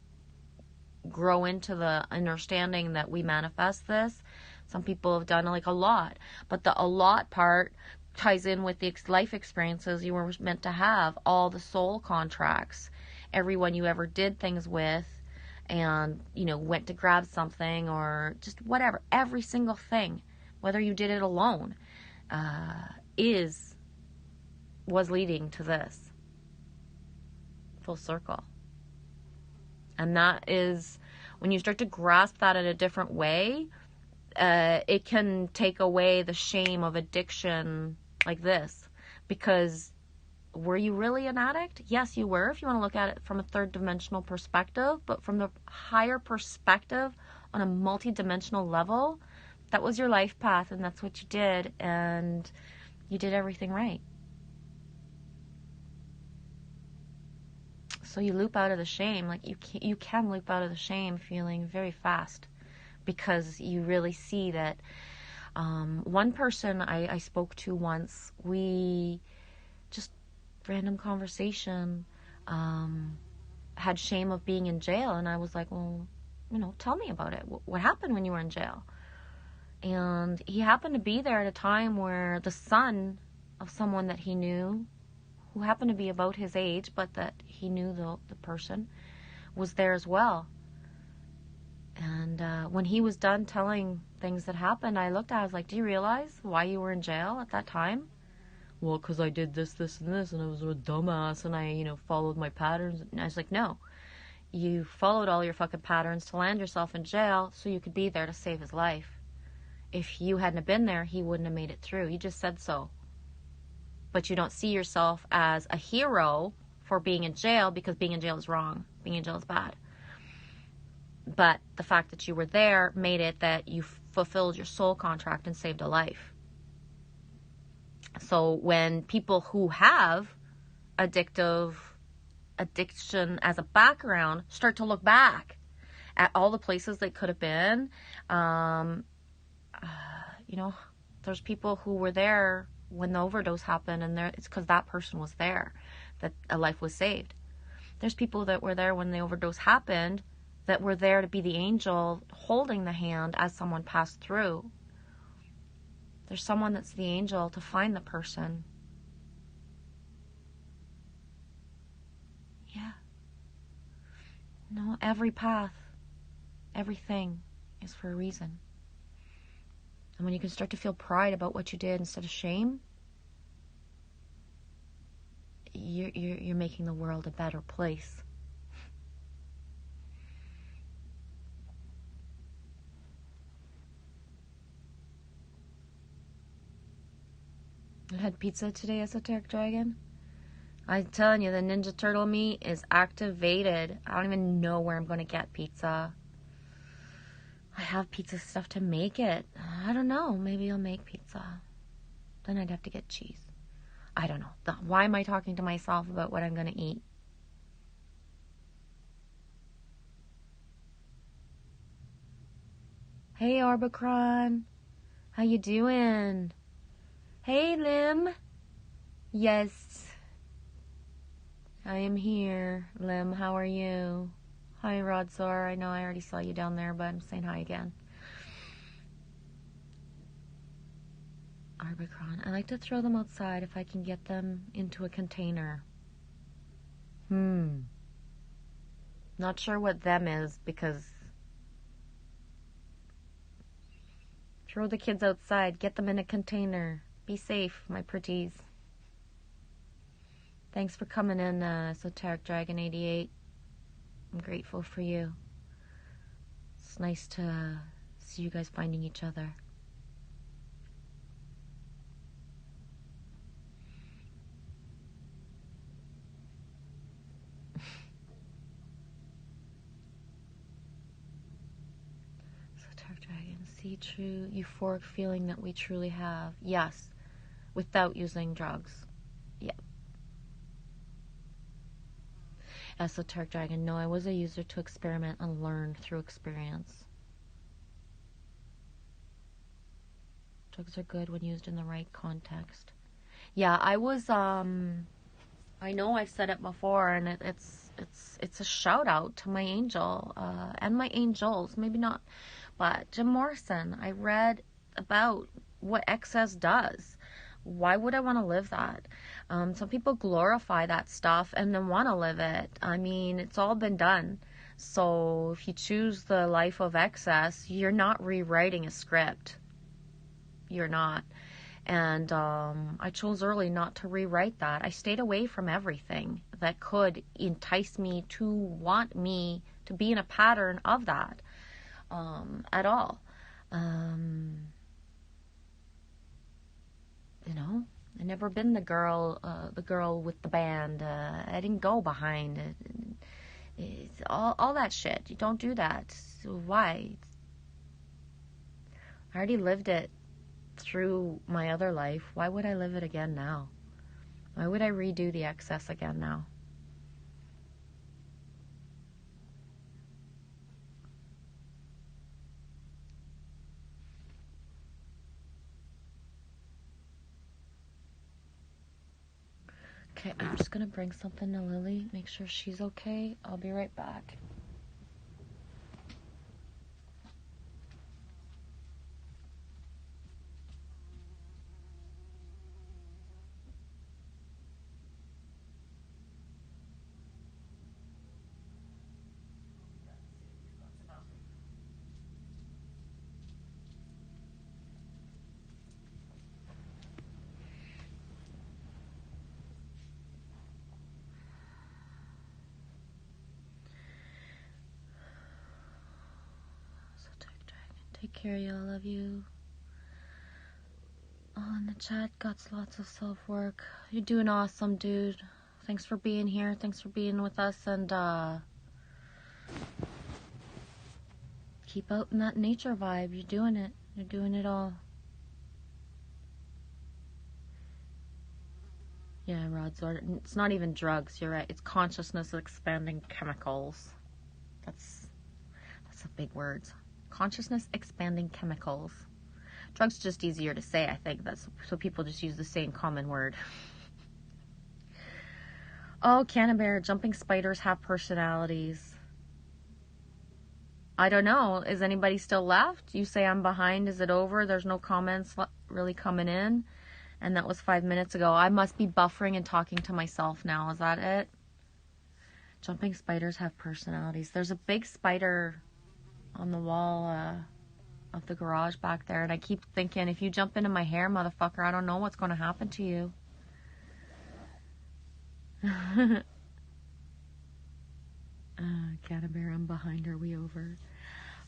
grow into the understanding that we manifest this. Some people have done like a lot, but the a lot part ties in with the life experiences you were meant to have, all the soul contracts, everyone you ever did things with, and, you know, went to grab something or just whatever, every single thing, whether you did it alone, was leading to this full circle. And that is, when you start to grasp that in a different way, it can take away the shame of addiction like this. Because were you really an addict? Yes, you were, if you want to look at it from a third dimensional perspective. But from the higher perspective, on a multi-dimensional level, that was your life path, and that's what you did, and you did everything right. So you loop out of the shame. Like, you can loop out of the shame feeling very fast, because you really see that. One person I spoke to once, we just random conversation, had shame of being in jail, and I was like, well, you know, tell me about it. What happened when you were in jail? And he happened to be there at a time where the son of someone that he knew who happened to be about his age, but that he knew the person, was there as well. And when he was done telling things that happened, I looked at it, I was like, do you realize why you were in jail at that time? Well, because I did this, this, and this, and I was a dumbass, and I, followed my patterns. And I was like, no. You followed all your fucking patterns to land yourself in jail so you could be there to save his life. If you hadn't have been there, he wouldn't have made it through. You just said so. But you don't see yourself as a hero for being in jail, because being in jail is wrong. Being in jail is bad. But the fact that you were there made it that you fulfilled your soul contract and saved a life. So when people who have addiction as a background start to look back at all the places they could have been, there's people who were there when the overdose happened, and it's because that person was there that a life was saved. There's people that were there when the overdose happened that were there to be the angel holding the hand as someone passed through. There's someone that's the angel to find the person. Yeah. No, every path, everything is for a reason. And when you can start to feel pride about what you did instead of shame, you're making the world a better place. I had pizza today, Esoteric Dragon. I'm telling you, the Ninja Turtle meat is activated. I don't even know where I'm going to get pizza. I have pizza stuff to make it. I don't know. Maybe I'll make pizza. Then I'd have to get cheese. I don't know. Why am I talking to myself about what I'm going to eat? Hey, Orbicron. How you doing? Hey, Lim. Yes. I am here. Lim, how are you? Hi, Rodzor. I know I already saw you down there, but I'm saying hi again. Arbicron. I like to throw them outside if I can get them into a container. Not sure what them is, because throw the kids outside. Get them in a container. Be safe, my pretties. Thanks for coming in, Esoteric Dragon 88. I'm grateful for you. It's nice to see you guys finding each other. Esoteric Dragon, see true euphoric feeling that we truly have. Yes, without using drugs. Yep. Esoteric Dragon, no, I was a user to experiment and learn through experience. Drugs are good when used in the right context. Yeah, I was, I know I've said it before, and it's a shout out to my angel, and my angels, maybe not, but Jim Morrison. I read about what excess does. Why would I want to live that? Some people glorify that stuff and then want to live it. I mean, it's all been done. So if you choose the life of excess, you're not rewriting a script. You're not. And I chose early not to rewrite that. I stayed away from everything that could entice me to want me to be in a pattern of that at all. I never been the girl with the band. I didn't go behind it. It's all that shit. You don't do that. So why? I already lived it through my other life. Why would I live it again now? Why would I redo the excess again now? Okay, I'm just gonna bring something to Lily, make sure she's okay. I'll be right back. Take care, y'all. Love you. Oh, in the chat, got lots of self-work. You're doing awesome, dude. Thanks for being here. Thanks for being with us. And keep out in that nature vibe. You're doing it. You're doing it all. Yeah, Rod Zord. It's not even drugs. You're right. It's consciousness expanding chemicals. That's a big word. Consciousness expanding chemicals. Drugs just easier to say, I think. That's so people just use the same common word. Oh, Cannabear, jumping spiders have personalities. I don't know. Is anybody still left? You say I'm behind. Is it over? There's no comments really coming in. And that was 5 minutes ago. I must be buffering and talking to myself now. Is that it? Jumping spiders have personalities. There's a big spider on the wall of the garage back there. And I keep thinking, if you jump into my hair, motherfucker, I don't know what's going to happen to you. Canterbury, I'm behind. Are we over?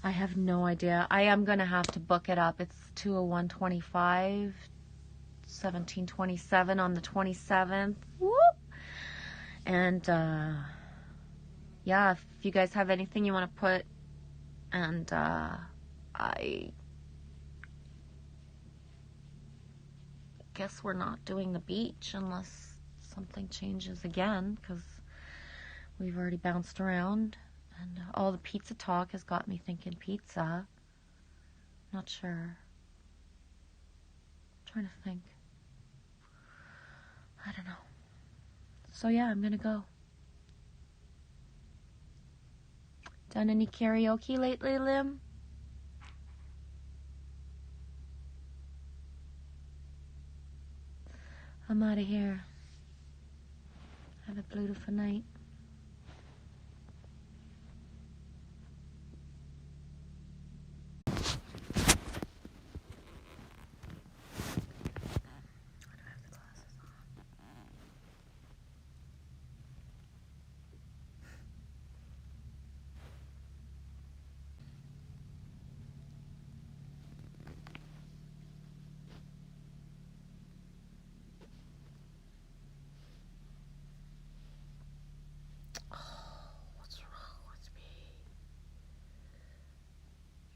I have no idea. I am going to have to book it up. It's 20125, 1727 on the 27th. Whoop! And, yeah, if you guys have anything you want to put, and, I guess we're not doing the beach unless something changes again, because we've already bounced around, and all the pizza talk has got me thinking pizza. Not sure. I'm trying to think. I don't know. So yeah, I'm gonna go. Done any karaoke lately, Lim? I'm out of here. Have a beautiful night.